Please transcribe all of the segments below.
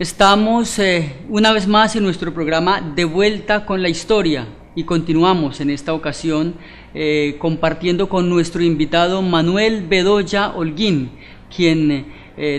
Estamos una vez más en nuestro programa De Vuelta con la Historia y continuamos en esta ocasión compartiendo con nuestro invitado Manuel Bedoya Holguín, quien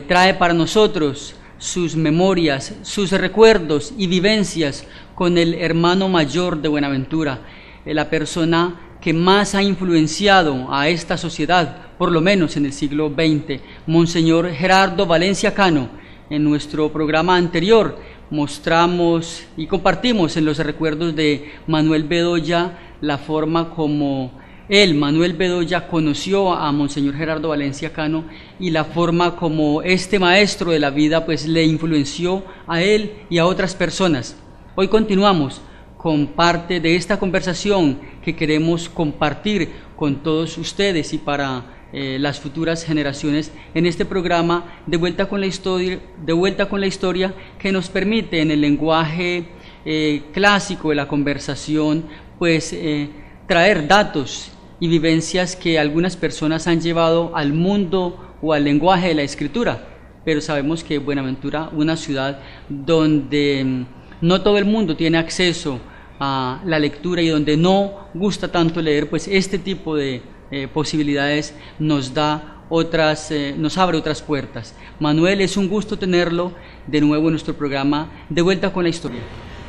trae para nosotros sus memorias, sus recuerdos y vivencias con el hermano mayor de Buenaventura, la persona que más ha influenciado a esta sociedad, por lo menos en el siglo XX, Monseñor Gerardo Valencia Cano. En nuestro programa anterior mostramos y compartimos en los recuerdos de Manuel Bedoya la forma como él, Manuel Bedoya, conoció a Monseñor Gerardo Valencia Cano y la forma como este maestro de la vida pues le influenció a él y a otras personas. Hoy continuamos con parte de esta conversación que queremos compartir con todos ustedes y para las futuras generaciones en este programa de vuelta con la historia, que nos permite en el lenguaje clásico de la conversación pues traer datos y vivencias que algunas personas han llevado al mundo o al lenguaje de la escritura, pero sabemos que Buenaventura, una ciudad donde no todo el mundo tiene acceso a la lectura y donde no gusta tanto leer, pues este tipo de posibilidades nos da otras, nos abre otras puertas. Manuel, es un gusto tenerlo de nuevo en nuestro programa De Vuelta con la Historia.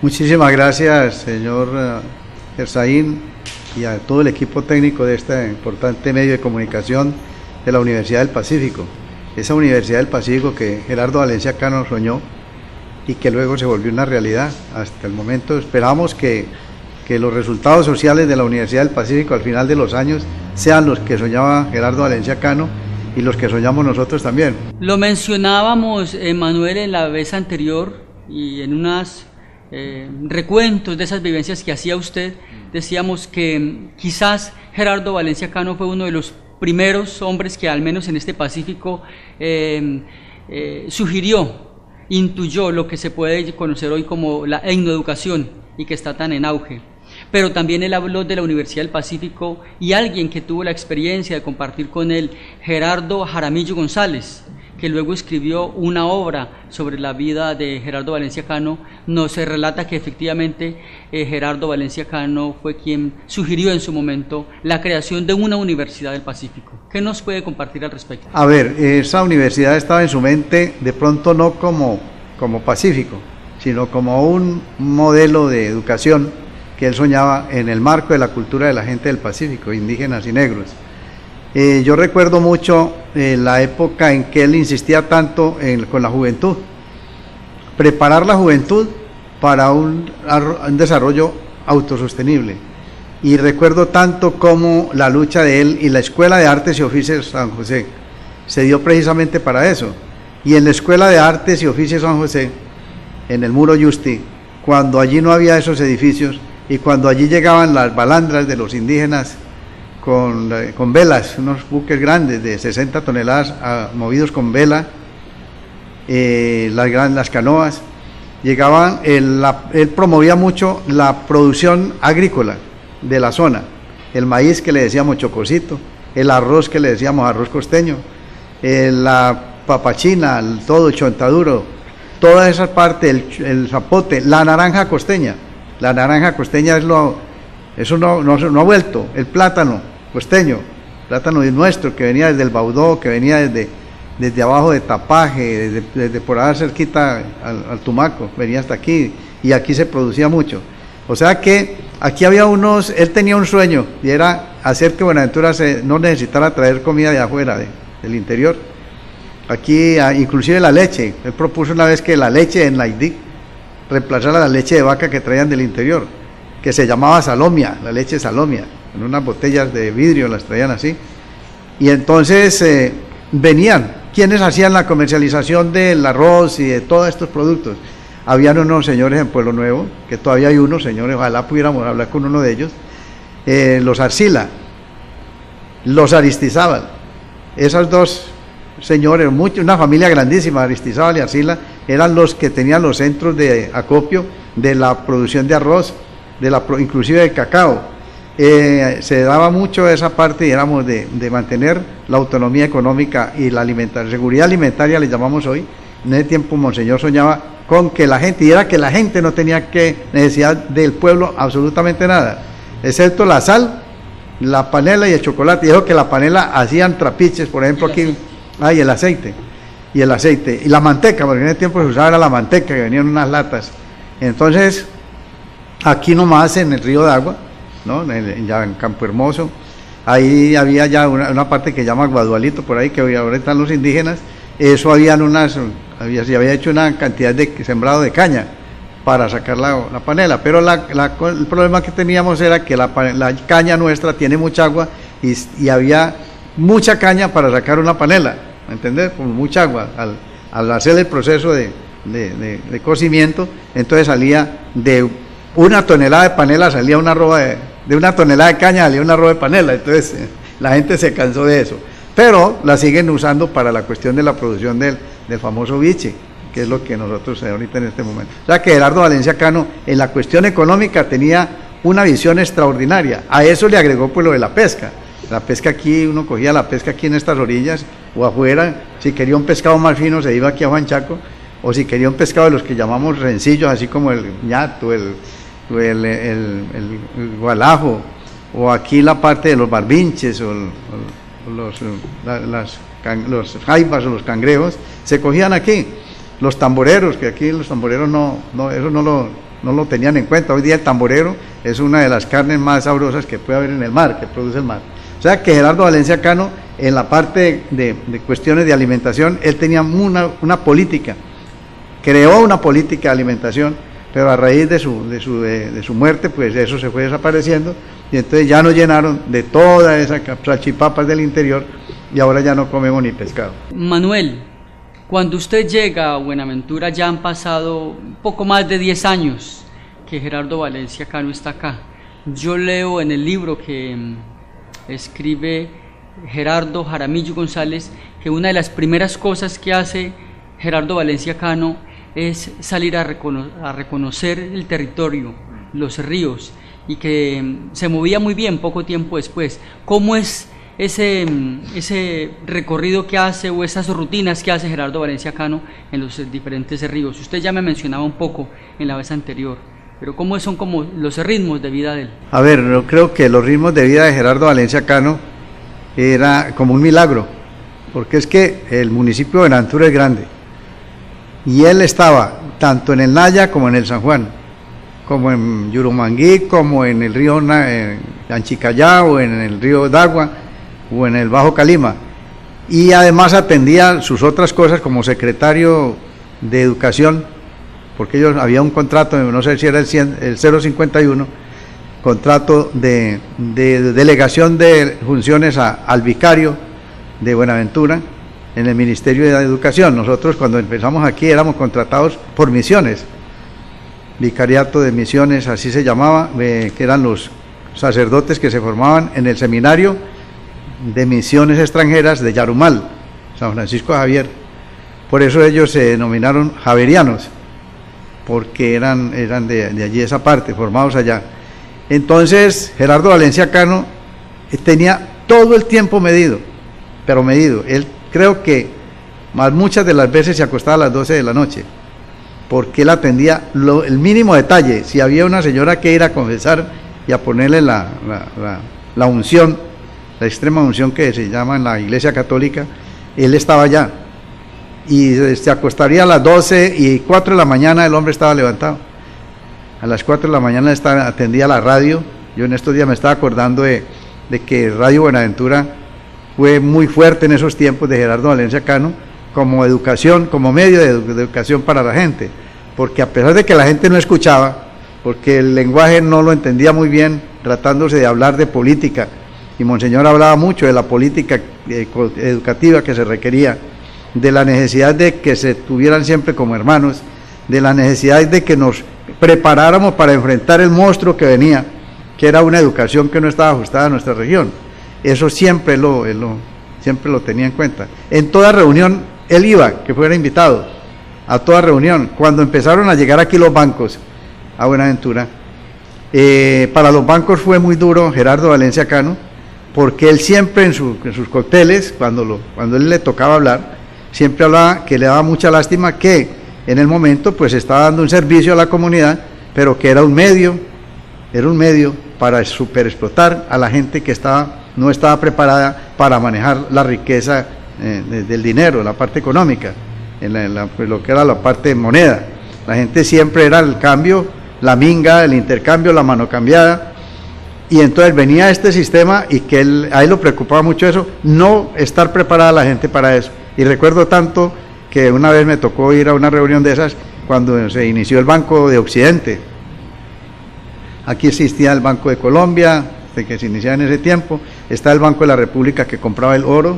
Muchísimas gracias, señor Erzaín, y a todo el equipo técnico de este importante medio de comunicación de la Universidad del Pacífico. Esa Universidad del Pacífico que Gerardo Valencia Cano soñó y que luego se volvió una realidad. Hasta el momento esperamos que los resultados sociales de la Universidad del Pacífico al final de los años sean los que soñaba Gerardo Valencia Cano y los que soñamos nosotros también. Lo mencionábamos, Manuel, en la vez anterior y en unos recuentos de esas vivencias que hacía usted, decíamos que quizás Gerardo Valencia Cano fue uno de los primeros hombres que al menos en este Pacífico sugirió, intuyó lo que se puede conocer hoy como la etnoeducación y que está tan en auge. Pero también él habló de la Universidad del Pacífico y alguien que tuvo la experiencia de compartir con él, Gerardo Jaramillo González, que luego escribió una obra sobre la vida de Gerardo Valencia Cano, nos relata que efectivamente Gerardo Valencia Cano fue quien sugirió en su momento la creación de una Universidad del Pacífico. ¿Qué nos puede compartir al respecto? A ver, esa universidad estaba en su mente de pronto no como Pacífico, sino como un modelo de educación que él soñaba en el marco de la cultura de la gente del Pacífico, indígenas y negros. Yo recuerdo mucho la época en que él insistía tanto con la juventud, preparar la juventud para un desarrollo autosostenible. Y recuerdo tanto cómo la lucha de él y la Escuela de Artes y Oficios San José se dio precisamente para eso. Y en la Escuela de Artes y Oficios San José, en el Muro Yusti, cuando allí no había esos edificios y cuando allí llegaban las balandras de los indígenas con velas, unos buques grandes de 60 toneladas movidos con vela, las canoas, llegaban, él promovía mucho la producción agrícola de la zona, el maíz que le decíamos chocosito, el arroz que le decíamos arroz costeño, la papachina, todo el chontaduro, toda esa parte, el zapote, la naranja costeña. La naranja costeña eso no ha vuelto, el plátano costeño, plátano nuestro que venía desde el Baudó, que venía desde abajo de Tapaje, desde por allá cerquita al Tumaco, venía hasta aquí, y aquí se producía mucho. O sea que aquí había él tenía un sueño, y era hacer que Buenaventura no necesitara traer comida de afuera, del interior. Aquí, inclusive la leche, él propuso una vez que la leche en la IDIC reemplazara la leche de vaca que traían del interior, que se llamaba salomia, la leche salomia, en unas botellas de vidrio las traían así. Y entonces venían, quienes hacían la comercialización del arroz y de todos estos productos. Habían unos señores en Pueblo Nuevo, que todavía hay unos señores, ojalá pudiéramos hablar con uno de ellos, los Arcila, los Aristizábal, esos dos señores, una familia grandísima, Aristizábal y Arcila, eran los que tenían los centros de acopio de la producción de arroz, inclusive de cacao. Se daba mucho esa parte, digamos, de mantener la autonomía económica y la seguridad alimentaria, le llamamos hoy, En ese tiempo Monseñor soñaba con que la gente, y era que la gente no tenía necesidad del pueblo absolutamente nada, excepto la sal, la panela y el chocolate. Y dijo que la panela hacían trapiches, por ejemplo aquí, y el aceite, y la manteca, porque en ese tiempo se usaba era la manteca, que venían unas latas. Entonces, aquí nomás en el río de Agua, ¿no? Ya en Campo Hermoso, ahí había ya una parte que se llama Guadualito, por ahí, que ahora están los indígenas. Eso se había hecho una cantidad de sembrado de caña para sacar la panela, pero el problema que teníamos era que la caña nuestra tiene mucha agua y había mucha caña para sacar una panela, ¿me entiendes? Con mucha agua, al hacer el proceso de cocimiento, entonces salía de una tonelada de panela, salía una arroba de una tonelada de caña, salía una arroba de panela. Entonces la gente se cansó de eso, pero la siguen usando para la cuestión de la producción del famoso biche, que es lo que nosotros ahorita en este momento. O sea que Gerardo Valencia Cano en la cuestión económica tenía una visión extraordinaria. A eso le agregó pues lo de la pesca. La pesca aquí, uno cogía la pesca aquí en estas orillas o afuera. Si quería un pescado más fino se iba aquí a Juan Chaco, o si quería un pescado de los que llamamos rencillos, así como el ñato, el gualajo, o aquí la parte de los barbinches o los jaibas o los cangrejos, se cogían aquí. Los tamboreros, que aquí los tamboreros eso no lo tenían en cuenta. Hoy día el tamborero es una de las carnes más sabrosas que puede haber en el mar, que produce el mar. O sea que Gerardo Valencia Cano, en la parte de cuestiones de alimentación, él tenía una política, creó una política de alimentación, pero a raíz de su muerte, pues eso se fue desapareciendo, y entonces ya nos llenaron de todas esas salchipapas del interior, y ahora ya no comemos ni pescado. Manuel, cuando usted llega a Buenaventura, ya han pasado un poco más de 10 años que Gerardo Valencia Cano está acá. Yo leo en el libro que escribe Gerardo Jaramillo González que una de las primeras cosas que hace Gerardo Valencia Cano es salir a reconocer el territorio, los ríos, y que se movía muy bien poco tiempo después. ¿Cómo es ese recorrido que hace o esas rutinas que hace Gerardo Valencia Cano en los diferentes ríos? Usted ya me mencionaba un poco en la vez anterior, pero ¿cómo son como los ritmos de vida de él? A ver, yo creo que los ritmos de vida de Gerardo Valencia Cano era como un milagro, porque es que el municipio de Buenaventura es grande, y él estaba tanto en el Naya como en el San Juan, como en Yurumangui, como en el río Anchicayá, o en el río Dagua, o en el Bajo Calima, y además atendía sus otras cosas como secretario de Educación, porque ellos había un contrato, no sé si era el 051, contrato de delegación de funciones al vicario de Buenaventura en el Ministerio de Educación. Nosotros cuando empezamos aquí éramos contratados por misiones, vicariato de misiones, así se llamaba, que eran los sacerdotes que se formaban en el seminario de misiones extranjeras de Yarumal, San Francisco Javier. Por eso ellos se denominaron javerianos, porque eran de allí, esa parte, formados allá. Entonces Gerardo Valencia Cano tenía todo el tiempo medido, pero medido. Él creo que muchas de las veces se acostaba a las 12 de la noche, porque él atendía el mínimo detalle. Si había una señora que ir a confesar y a ponerle la unción, la extrema unción que se llama en la Iglesia Católica, él estaba allá, y se acostaría a las 12:04 de la mañana, el hombre estaba levantado. A las 4 de la mañana atendía la radio. Yo en estos días me estaba acordando de que Radio Buenaventura fue muy fuerte en esos tiempos de Gerardo Valencia Cano, como educación, como medio de educación para la gente, porque a pesar de que la gente no escuchaba, porque el lenguaje no lo entendía muy bien, tratándose de hablar de política, y Monseñor hablaba mucho de la política educativa que se requería, de la necesidad de que se tuvieran siempre como hermanos, de la necesidad de que nos preparáramos para enfrentar el monstruo que venía, que era una educación que no estaba ajustada a nuestra región. Eso siempre siempre lo tenía en cuenta. En toda reunión él iba, que fuera invitado, a toda reunión. Cuando empezaron a llegar aquí los bancos a Buenaventura, para los bancos fue muy duro Gerardo Valencia Cano, porque él siempre en sus cócteles, cuando él le tocaba hablar, siempre hablaba que le daba mucha lástima que en el momento pues estaba dando un servicio a la comunidad, pero que era un medio para superexplotar a la gente que no estaba preparada para manejar la riqueza del dinero, la parte económica, pues lo que era la parte de moneda. La gente siempre era el cambio, la minga, el intercambio, la mano cambiada, y entonces venía este sistema y que a él lo preocupaba mucho eso, no estar preparada la gente para eso. Y recuerdo tanto que una vez me tocó ir a una reunión de esas cuando se inició el Banco de Occidente. Aquí existía el Banco de Colombia, de que se iniciaba en ese tiempo, está el Banco de la República que compraba el oro,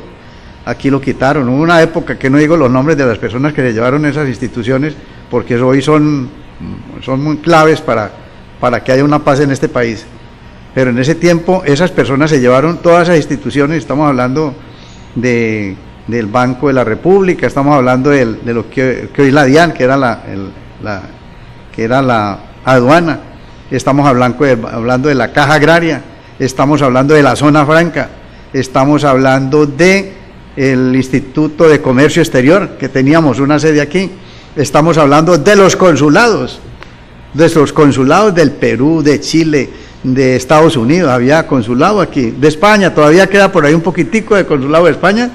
aquí lo quitaron. Hubo una época que no digo los nombres de las personas que se llevaron esas instituciones, porque hoy son muy claves para que haya una paz en este país. Pero en ese tiempo esas personas se llevaron todas esas instituciones, estamos hablando del Banco de la República, estamos hablando de lo que hoy es la DIAN, que era la aduana, estamos hablando de la Caja Agraria, estamos hablando de la Zona Franca, estamos hablando del Instituto de Comercio Exterior, que teníamos una sede aquí, estamos hablando de los consulados del Perú, de Chile, de Estados Unidos, había consulado aquí, de España, todavía queda por ahí un poquitico de consulado de España,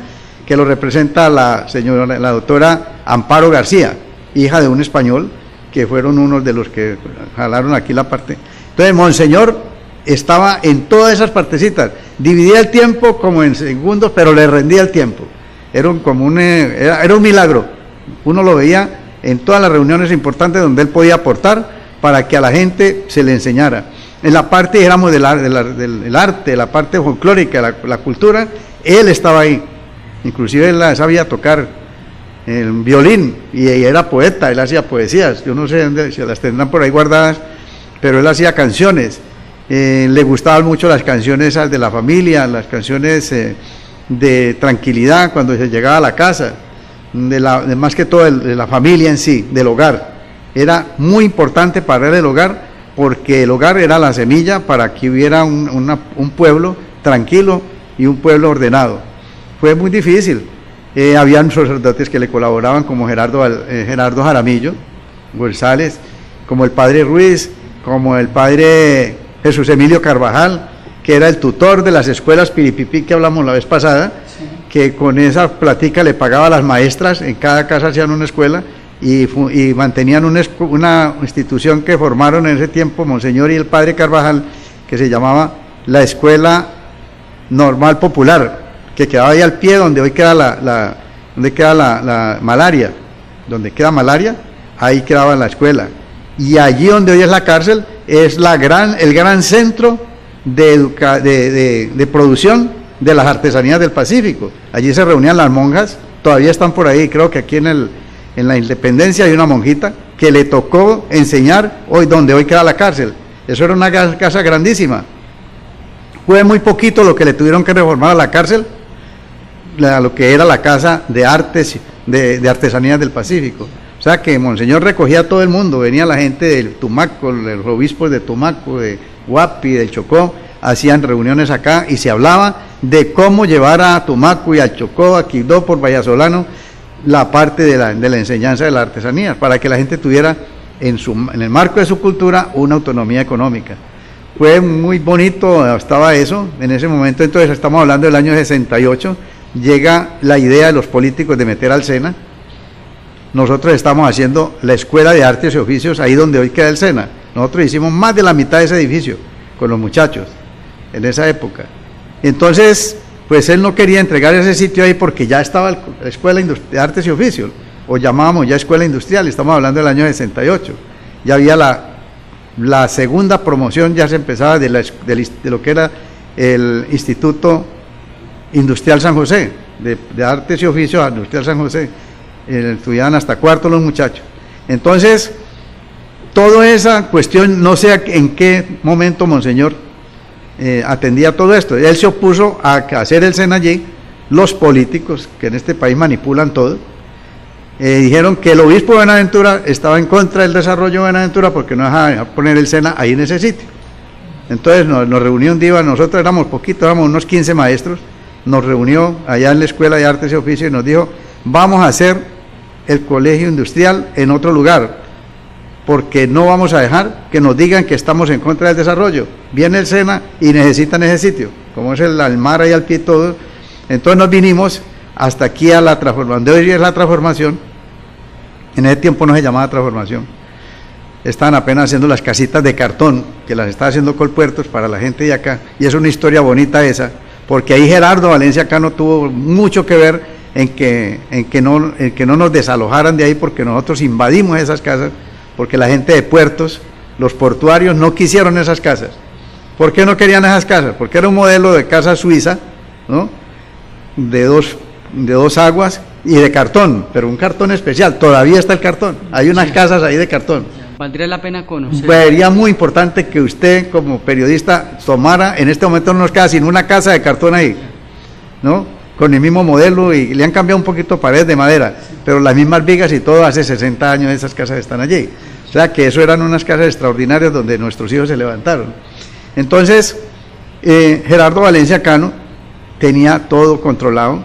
que lo representa la doctora Amparo García, hija de un español, que fueron unos de los que jalaron aquí la parte. Entonces, Monseñor estaba en todas esas partecitas, dividía el tiempo como en segundos, pero le rendía el tiempo. Era un milagro. Uno lo veía en todas las reuniones importantes donde él podía aportar para que a la gente se le enseñara. En la parte, dijéramos, del arte, la parte folclórica, la cultura, él estaba ahí. Inclusive él sabía tocar el violín y era poeta, él hacía poesías. Yo no sé dónde se las tendrán por ahí guardadas, pero él hacía canciones. Le gustaban mucho las canciones esas de la familia, las canciones de tranquilidad cuando se llegaba a la casa, más que todo de la familia en sí, del hogar. Era muy importante para él el hogar, porque el hogar era la semilla para que hubiera un pueblo tranquilo y un pueblo ordenado. Fue muy difícil. Habían sacerdotes que le colaboraban, como Gerardo Jaramillo González, como el padre Ruiz, como el padre Jesús Emilio Carvajal, que era el tutor de las escuelas Piripipí que hablamos la vez pasada, sí, que con esa platica le pagaba a las maestras, en cada casa hacían una escuela y mantenían una institución que formaron en ese tiempo Monseñor y el padre Carvajal, que se llamaba la Escuela Normal Popular, que quedaba ahí al pie donde hoy queda la Malaria, donde queda Malaria, ahí quedaba la escuela. Y allí donde hoy es la cárcel es el gran centro de producción de las artesanías del Pacífico. Allí se reunían las monjas, todavía están por ahí, creo que aquí en la Independencia hay una monjita que le tocó enseñar donde hoy queda la cárcel. Eso era una casa grandísima. Fue muy poquito lo que le tuvieron que reformar a la cárcel, lo que era la casa de artes, de artesanías del Pacífico. O sea que Monseñor recogía a todo el mundo, venía la gente del Tumaco, los obispos de Tumaco, de Guapi, del Chocó, hacían reuniones acá y se hablaba de cómo llevar a Tumaco y al Chocó, a Quibdó por Vallasolano, la parte de la enseñanza de las artesanías, para que la gente tuviera en el marco de su cultura una autonomía económica. Fue muy bonito, estaba eso, en ese momento. Entonces estamos hablando del año 68, llega la idea de los políticos de meter al SENA. Nosotros estamos haciendo la Escuela de Artes y Oficios ahí donde hoy queda el SENA. Nosotros hicimos más de la mitad de ese edificio con los muchachos en esa época. Entonces, pues él no quería entregar ese sitio ahí porque ya estaba la Escuela de Artes y Oficios, o llamábamos ya Escuela Industrial, estamos hablando del año 68. Ya había la segunda promoción, ya se empezaba de lo que era el Instituto Industrial San José, de Artes y Oficios Industrial San José. Estudiaban hasta cuarto los muchachos. Entonces, toda esa cuestión, no sé en qué momento Monseñor atendía todo esto. Él se opuso a hacer el SENA allí. Los políticos, que en este país manipulan todo, dijeron que el obispo de Buenaventura estaba en contra del desarrollo de Buenaventura porque no dejaba poner el SENA ahí en ese sitio. Entonces nos reunió un día, nosotros éramos poquitos, éramos unos 15 maestros, nos reunió allá en la Escuela de Artes y Oficios y nos dijo: vamos a hacer el colegio industrial en otro lugar, porque no vamos a dejar que nos digan que estamos en contra del desarrollo. Viene el SENA y necesitan ese sitio, como es el mar ahí al pie y todo. Entonces nos vinimos hasta aquí a la transformación. De hoy es la transformación. En ese tiempo no se llamaba transformación. Estaban apenas haciendo las casitas de cartón, que las estaba haciendo Colpuertos para la gente de acá. Y es una historia bonita esa, porque ahí Gerardo Valencia Cano tuvo mucho que ver en que no nos desalojaran de ahí, porque nosotros invadimos esas casas, porque la gente de puertos, los portuarios, no quisieron esas casas. ¿Por qué no querían esas casas? Porque era un modelo de casa suiza, ¿no? de dos aguas y de cartón, pero un cartón especial. Todavía está el cartón, hay unas casas ahí de cartón. Valdría la pena conocer. Sería muy importante que usted como periodista tomara, en este momento no nos queda sin una casa de cartón ahí, ¿no? Con el mismo modelo, y le han cambiado un poquito paredes de madera, pero las mismas vigas y todo. Hace 60 años esas casas están allí. O sea que eso eran unas casas extraordinarias donde nuestros hijos se levantaron. Entonces, Gerardo Valencia Cano tenía todo controlado,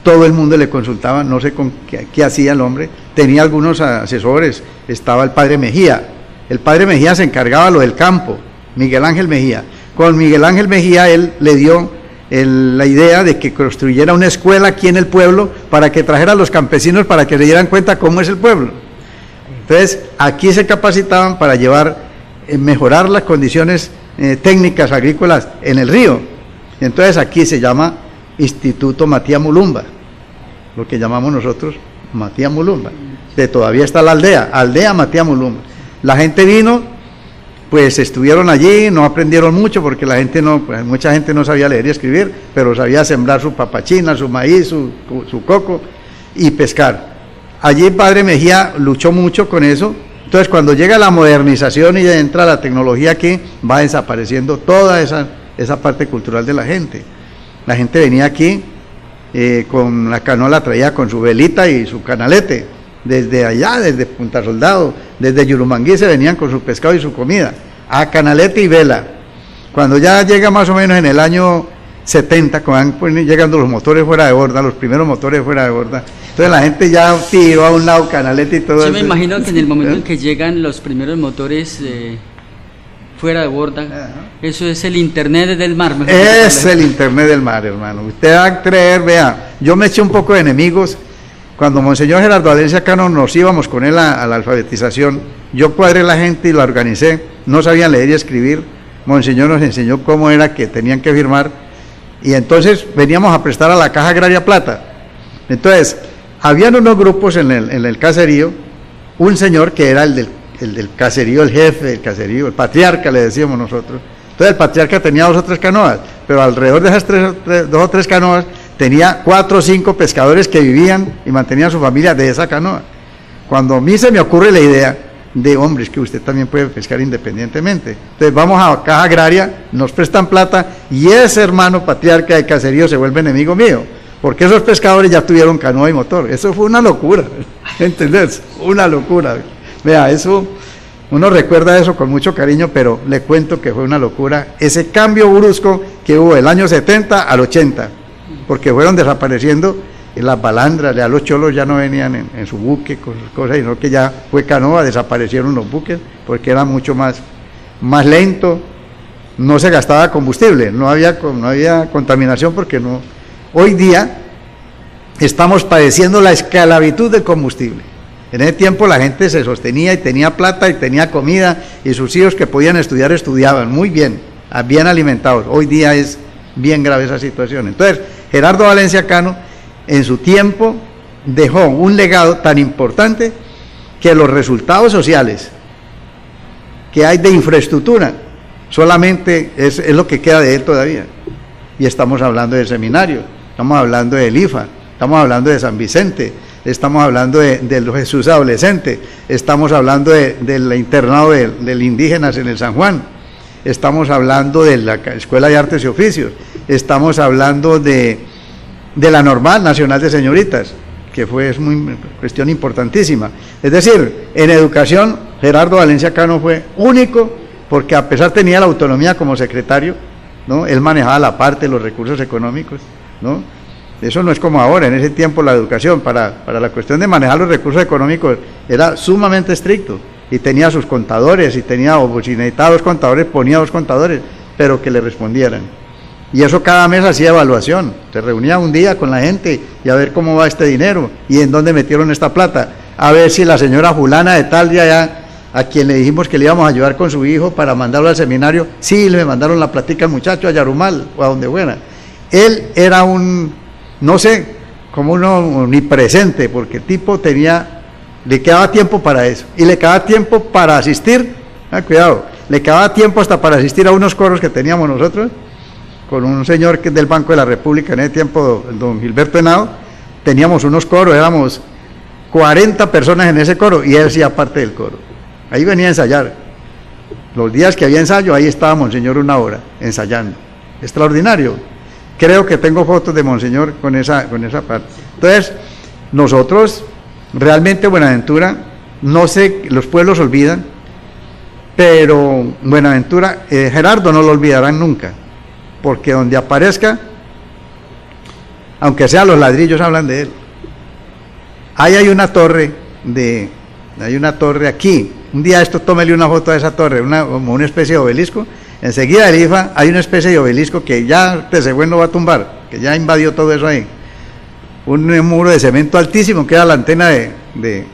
todo el mundo le consultaba, no sé con qué hacía el hombre, tenía algunos asesores, estaba el padre Mejía. El padre Mejía se encargaba de lo del campo, Miguel Ángel Mejía. Con Miguel Ángel Mejía él le dio la idea de que construyera una escuela aquí en el pueblo para que trajera a los campesinos para que se dieran cuenta cómo es el pueblo. Entonces, aquí se capacitaban para mejorar las condiciones técnicas agrícolas en el río. Entonces, aquí se llama Instituto Matías Mulumba, lo que llamamos nosotros Matías Mulumba. Todavía está la aldea Matías Mulumba. La gente vino, pues estuvieron allí, no aprendieron mucho porque mucha gente no sabía leer y escribir, pero sabía sembrar su papachina, su maíz, su coco y pescar. Allí el padre Mejía luchó mucho con eso. Entonces, cuando llega la modernización y entra la tecnología aquí, va desapareciendo toda esa parte cultural de la gente. La gente venía aquí con la canoa, la traía con su velita y su canalete. Desde allá, desde Punta Soldado, desde Yurumangui se venían con su pescado y su comida, a canalete y vela. Cuando ya llega más o menos en el año 70, cuando van llegando los motores fuera de borda, los primeros motores fuera de borda, entonces la gente ya tiró a un lado canalete y todo eso. Yo me imagino que en el momento en que llegan los primeros motores fuera de borda, eso es el internet del mar. Es el internet del mar, hermano. Usted va a creer, vea, yo me eché un poco de enemigos. Cuando Monseñor Gerardo Valencia Cano nos íbamos con él a la alfabetización, yo cuadré la gente y la organicé, no sabían leer y escribir. Monseñor nos enseñó cómo era que tenían que firmar, y entonces veníamos a prestar a la Caja Agraria plata. Entonces, habían unos grupos en el caserío, un señor que era el del caserío, el jefe del caserío, el patriarca le decíamos nosotros. Entonces el patriarca tenía 2 o 3 canoas, pero alrededor de esas 2 o 3 canoas tenía 4 o 5 pescadores que vivían y mantenían su familia de esa canoa. Cuando a mí se me ocurre la idea de, hombre, es que usted también puede pescar independientemente. Entonces vamos a Caja Agraria, nos prestan plata, y ese hermano patriarca de caserío se vuelve enemigo mío, porque esos pescadores ya tuvieron canoa y motor. Eso fue una locura, ¿entendés? Una locura. Vea, eso, uno recuerda eso con mucho cariño, pero le cuento que fue una locura ese cambio brusco que hubo del año 70 al 80, porque fueron desapareciendo las balandras. Ya los cholos ya no venían en su buque con sus cosas, sino que ya fue canoa, desaparecieron los buques, porque era mucho más lento, no se gastaba combustible, no había contaminación, porque no. Hoy día estamos padeciendo la esclavitud del combustible. En ese tiempo la gente se sostenía y tenía plata y tenía comida, y sus hijos que podían estudiar, estudiaban muy bien, bien alimentados. Hoy día es bien grave esa situación. Entonces, Gerardo Valencia Cano, en su tiempo, dejó un legado tan importante que los resultados sociales que hay de infraestructura solamente es lo que queda de él todavía. Y estamos hablando del seminario, estamos hablando del IFA, estamos hablando de San Vicente, estamos hablando de los Jesús adolescentes, estamos hablando del internado del indígenas en el San Juan, estamos hablando de la Escuela de Artes y Oficios, estamos hablando de la Normal Nacional de Señoritas, que es muy cuestión importantísima. Es decir, en educación Gerardo Valencia Cano fue único, porque a pesar tenía la autonomía como secretario, ¿no? Él manejaba la parte de los recursos económicos, ¿no? Eso no es como ahora. En ese tiempo la educación para la cuestión de manejar los recursos económicos era sumamente estricto, y tenía sus contadores, y tenía, o si necesitaba 2 contadores, ponía 2 contadores, pero que le respondieran. Y eso cada mes hacía evaluación, se reunía un día con la gente y a ver cómo va este dinero y en dónde metieron esta plata, a ver si la señora fulana de tal de allá, a quien le dijimos que le íbamos a ayudar con su hijo para mandarlo al seminario, sí, le mandaron la platica al muchacho a Yarumal o a donde fuera. Él era un, no sé, como un omnipresente, porque el tipo tenía, le quedaba tiempo para eso, y le quedaba tiempo para asistir, cuidado, le quedaba tiempo hasta para asistir a unos coros que teníamos nosotros, con un señor que es del Banco de la República en ese tiempo, el don Gilberto Henao, teníamos unos coros, éramos 40 personas en ese coro, y él hacía parte del coro. Ahí venía a ensayar. Los días que había ensayo, ahí estaba Monseñor una hora, ensayando. Extraordinario. Creo que tengo fotos de Monseñor con esa parte. Entonces, nosotros, realmente Buenaventura, no sé, los pueblos olvidan, pero Buenaventura, Gerardo no lo olvidarán nunca, porque donde aparezca, aunque sea los ladrillos hablan de él. Ahí hay una torre aquí. Un día esto, tómele una foto de esa torre, como una especie de obelisco. Enseguida del IFA hay una especie de obelisco que ya Tesegüen no va a tumbar, que ya invadió todo eso ahí. Un muro de cemento altísimo, que era la antena de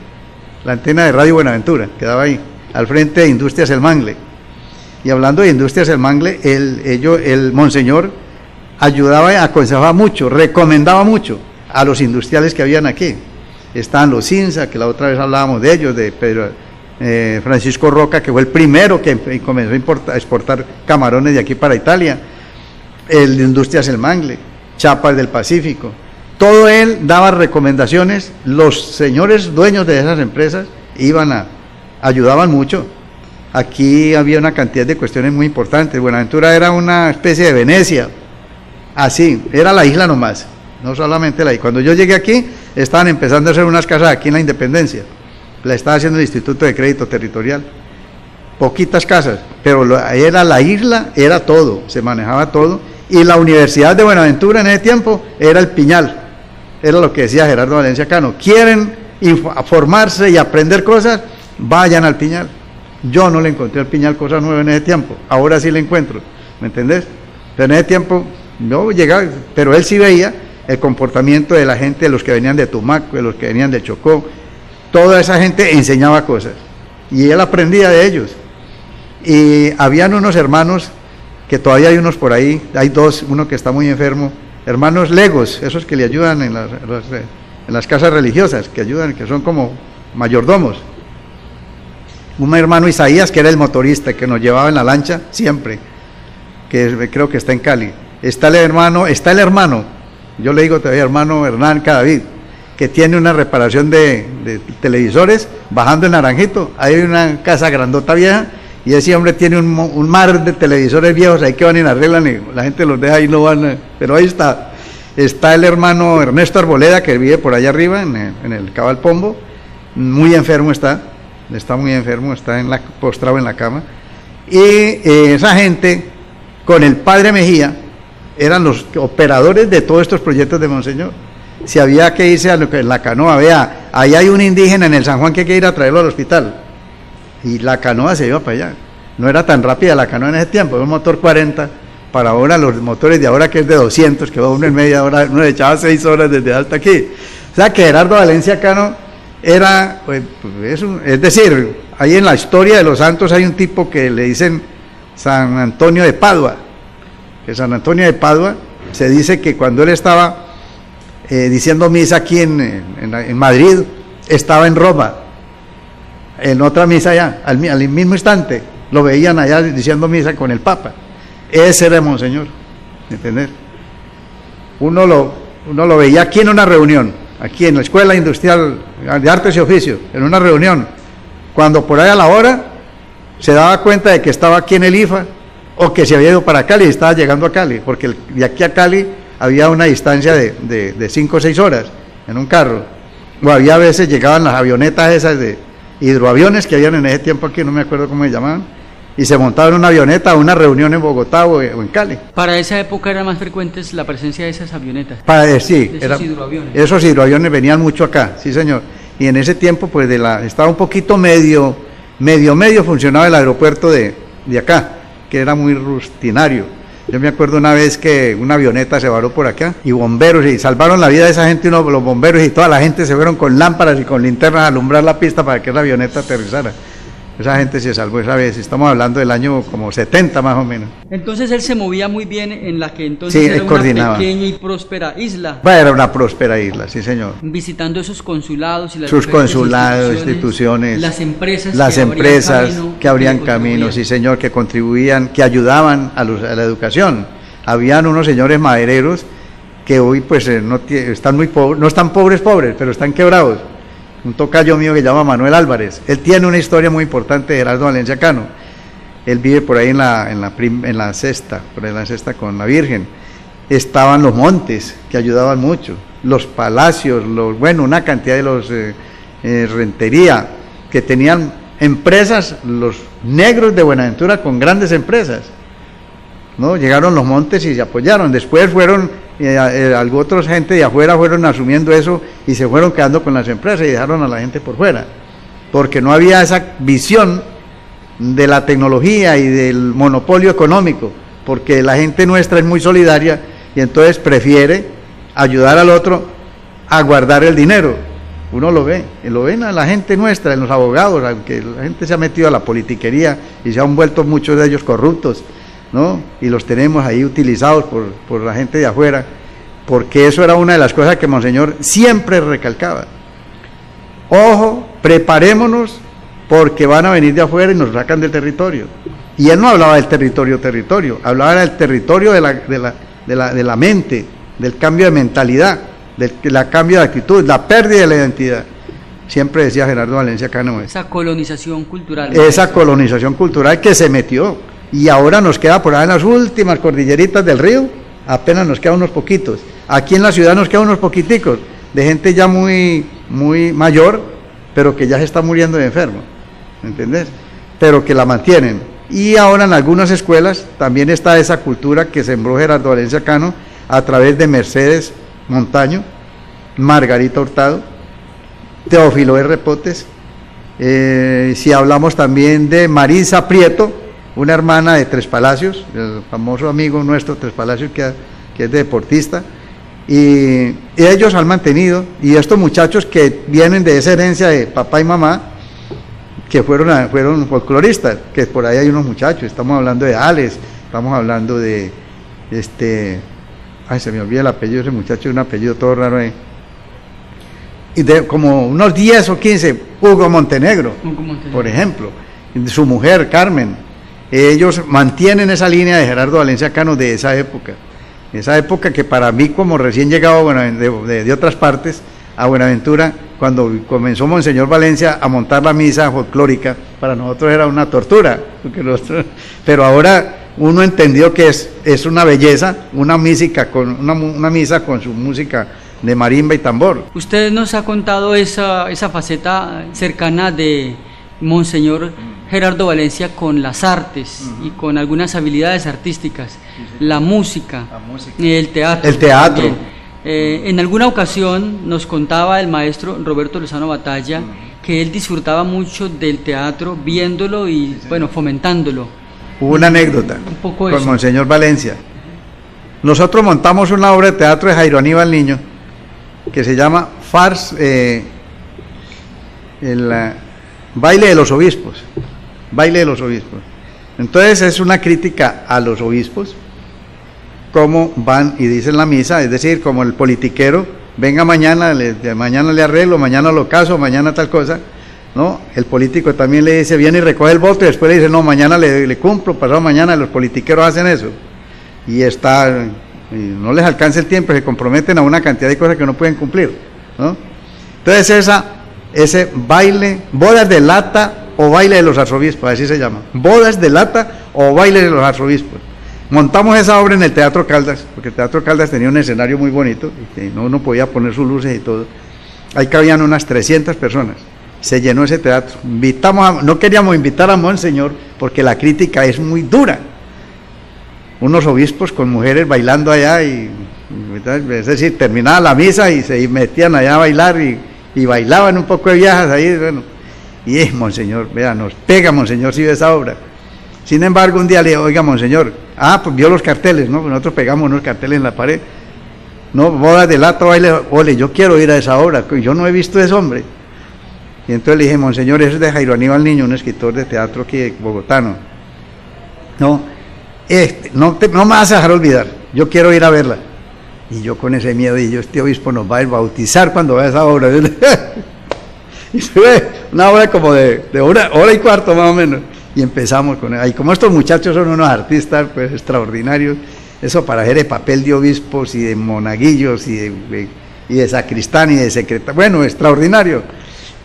Radio Buenaventura, quedaba ahí, al frente de Industrias El Mangle. Y hablando de Industrias El Mangle, el Monseñor ayudaba, aconsejaba mucho, recomendaba mucho a los industriales que habían aquí. Estaban los Cinza, que la otra vez hablábamos de ellos, de Francisco Roca, que fue el primero que comenzó a exportar camarones de aquí para Italia, el de Industrias El Mangle, Chapas del Pacífico. Todo él daba recomendaciones, los señores dueños de esas empresas ayudaban mucho. Aquí había una cantidad de cuestiones muy importantes. Buenaventura era una especie de Venecia, así, era la isla nomás, no solamente la isla. Cuando yo llegué aquí, estaban empezando a hacer unas casas aquí en la Independencia, la estaba haciendo el Instituto de Crédito Territorial, poquitas casas, pero era la isla, era todo, se manejaba todo, y la Universidad de Buenaventura en ese tiempo era el Piñal, era lo que decía Gerardo Valencia Cano: quieren formarse y aprender cosas, vayan al Piñal. Yo no le encontré al Piñal cosas nuevas en ese tiempo, ahora sí le encuentro, ¿me entendés? Pero en ese tiempo yo llegaba, pero él sí veía el comportamiento de la gente, de los que venían de Tumaco, de los que venían de Chocó, toda esa gente enseñaba cosas, y él aprendía de ellos. Y habían unos hermanos, que todavía hay unos por ahí, hay 2, uno que está muy enfermo, hermanos legos, esos que le ayudan en las casas religiosas, que ayudan, que son como mayordomos. Un hermano Isaías, que era el motorista, que nos llevaba en la lancha siempre, que creo que está en Cali. Está el hermano, yo le digo todavía hermano Hernán Cadavid, que tiene una reparación de televisores, bajando en Naranjito, hay una casa grandota vieja, y ese hombre tiene un mar de televisores viejos ahí que van y arreglan, y la gente los deja ahí, no van, pero ahí está. Está el hermano Ernesto Arboleda, que vive por allá arriba, en el Cabal Pombo, muy enfermo está muy enfermo, está postrado en la cama, y esa gente, con el padre Mejía, eran los operadores de todos estos proyectos de Monseñor. Si había que irse en la canoa, vea, ahí hay un indígena en el San Juan que hay que ir a traerlo al hospital, y la canoa se iba para allá. No era tan rápida la canoa en ese tiempo, era un motor 40, para ahora los motores de ahora, que es de 200, que va uno en media hora, uno le echaba 6 horas desde hasta aquí. O sea que Gerardo Valencia Cano era, pues, es decir, ahí en la historia de los santos hay un tipo que le dicen San Antonio de Padua, que San Antonio de Padua se dice que cuando él estaba diciendo misa aquí en Madrid, estaba en Roma, en otra misa allá, al mismo instante, lo veían allá diciendo misa con el Papa. Ese era Monseñor, ¿entendés? Uno lo veía aquí en una reunión, aquí en la Escuela Industrial de Artes y Oficios, en una reunión, cuando por ahí a la hora se daba cuenta de que estaba aquí en el IFA, o que se había ido para Cali y estaba llegando a Cali, porque de aquí a Cali había una distancia de 5 o 6 horas en un carro, o había a veces llegaban las avionetas esas de hidroaviones que habían en ese tiempo aquí, no me acuerdo cómo se llamaban, y se montaba en una avioneta a una reunión en Bogotá o en Cali. Para esa época era más frecuentes la presencia de esas avionetas. Sí, esos hidroaviones. Esos hidroaviones venían mucho acá, sí señor. Y en ese tiempo pues estaba un poquito medio funcionaba el aeropuerto de acá, que era muy rutinario. Yo me acuerdo una vez que una avioneta se varó por acá y bomberos, y salvaron la vida de esa gente, los bomberos y toda la gente se fueron con lámparas y con linternas a alumbrar la pista para que la avioneta aterrizara. Esa gente se salvó esa vez, estamos hablando del año como 70 más o menos. Entonces él se movía muy bien en la que entonces sí, era coordinaba. Una pequeña y próspera isla. Bueno, era una próspera isla, sí señor. Visitando esos consulados y las sus consulados, instituciones, las empresas que abrían camino, sí señor, que contribuían, que ayudaban a la educación. Habían unos señores madereros que hoy pues están muy pobres, no están pobres, pero están quebrados. Un tocayo mío que se llama Manuel Álvarez, él tiene una historia muy importante de Gerardo Valencia Cano. Él vive por ahí en la cesta con la Virgen. Estaban los montes que ayudaban mucho, los palacios, una cantidad de los rentería que tenían empresas, los negros de Buenaventura con grandes empresas, ¿no? Llegaron los montes y se apoyaron. Después fueron otros gente de afuera fueron asumiendo eso y se fueron quedando con las empresas y dejaron a la gente por fuera, porque no había esa visión de la tecnología y del monopolio económico, porque la gente nuestra es muy solidaria y entonces prefiere ayudar al otro a guardar el dinero. Uno lo ven a la gente nuestra, en los abogados, aunque la gente se ha metido a la politiquería y se han vuelto muchos de ellos corruptos, ¿no? Y los tenemos ahí utilizados por la gente de afuera, porque eso era una de las cosas que Monseñor siempre recalcaba. Ojo, preparémonos porque van a venir de afuera y nos sacan del territorio. Y él no hablaba del territorio, hablaba del territorio de la mente, del cambio de mentalidad, del cambio de actitud, la pérdida de la identidad. Siempre decía Gerardo Valencia Cano. Esa colonización cultural. Esa colonización cultural que se metió. Y ahora nos queda por ahí en las últimas cordilleritas del río, apenas nos quedan unos poquitos. Aquí en la ciudad nos quedan unos poquiticos, de gente ya muy mayor, pero que ya se está muriendo de enfermo, ¿me entendés? Pero que la mantienen. Y ahora en algunas escuelas también está esa cultura que sembró Gerardo Valencia Cano a través de Mercedes Montaño, Margarita Hurtado, Teófilo R. Potes, si hablamos también de Marisa Prieto, una hermana de Tres Palacios, el famoso amigo nuestro Tres Palacios que es deportista, y ellos han mantenido, y estos muchachos que vienen de esa herencia de papá y mamá, que fueron folcloristas, que por ahí hay unos muchachos, estamos hablando de Alex, estamos hablando de se me olvida el apellido de ese muchacho, un apellido todo raro ahí, y de como unos 10 o 15, Hugo Montenegro, por ejemplo, su mujer Carmen. Ellos mantienen esa línea de Gerardo Valencia Cano de esa época que para mí, como recién llegado de otras partes a Buenaventura, cuando comenzó Monseñor Valencia a montar la misa folclórica, para nosotros era una tortura, pero ahora uno entendió que es una belleza, una misa con su música de marimba y tambor. Usted nos ha contado esa faceta cercana de Monseñor Gerardo Valencia con las artes y con algunas habilidades artísticas, la música, el teatro. En alguna ocasión nos contaba el maestro Roberto Lozano Batalla que él disfrutaba mucho del teatro, viéndolo y fomentándolo. Hubo una anécdota con Monseñor Valencia. Nosotros montamos una obra de teatro de Jairo Aníbal Niño que se llama Baile de los Obispos. Entonces es una crítica a los obispos, cómo van y dicen la misa, es decir, como el politiquero, venga mañana le arreglo, mañana lo caso, mañana tal cosa, ¿no? El político también le dice, viene y recoge el voto y después le dice, no, mañana le cumplo, pasado mañana. Los politiqueros hacen eso y no les alcanza el tiempo, se comprometen a una cantidad de cosas que no pueden cumplir, ¿no? Entonces ese baile, bodas de lata o baile de los arzobispos, así se llama, bodas de lata o baile de los arzobispos. Montamos esa obra en el Teatro Caldas, porque el Teatro Caldas tenía un escenario muy bonito, y uno podía poner sus luces y todo. Ahí cabían unas 300 personas, Se llenó ese teatro. No queríamos invitar a Monseñor porque la crítica es muy dura. Unos obispos con mujeres bailando allá, es decir, terminaba la misa y se metían allá a bailar y bailaban un poco de viejas ahí, bueno. Y Monseñor, vea, nos pega Monseñor si ve esa obra. Sin embargo, un día le dije, oiga, Monseñor, pues vio los carteles, ¿no? Nosotros pegamos unos carteles en la pared. No, bodas de lata, baile, ole, yo quiero ir a esa obra, yo no he visto a ese hombre. Y entonces le dije, Monseñor, eso es de Jairo Aníbal Niño, un escritor de teatro aquí bogotano. No me vas a dejar olvidar, yo quiero ir a verla. Y yo con ese miedo, y yo, este obispo nos va a bautizar cuando vea esa obra. Y se ve una obra como de hora y cuarto más o menos. Y empezamos con ahí, como estos muchachos son unos artistas pues extraordinarios, eso para hacer el papel de obispos y de monaguillos y de sacristán y de secretario, bueno, extraordinario.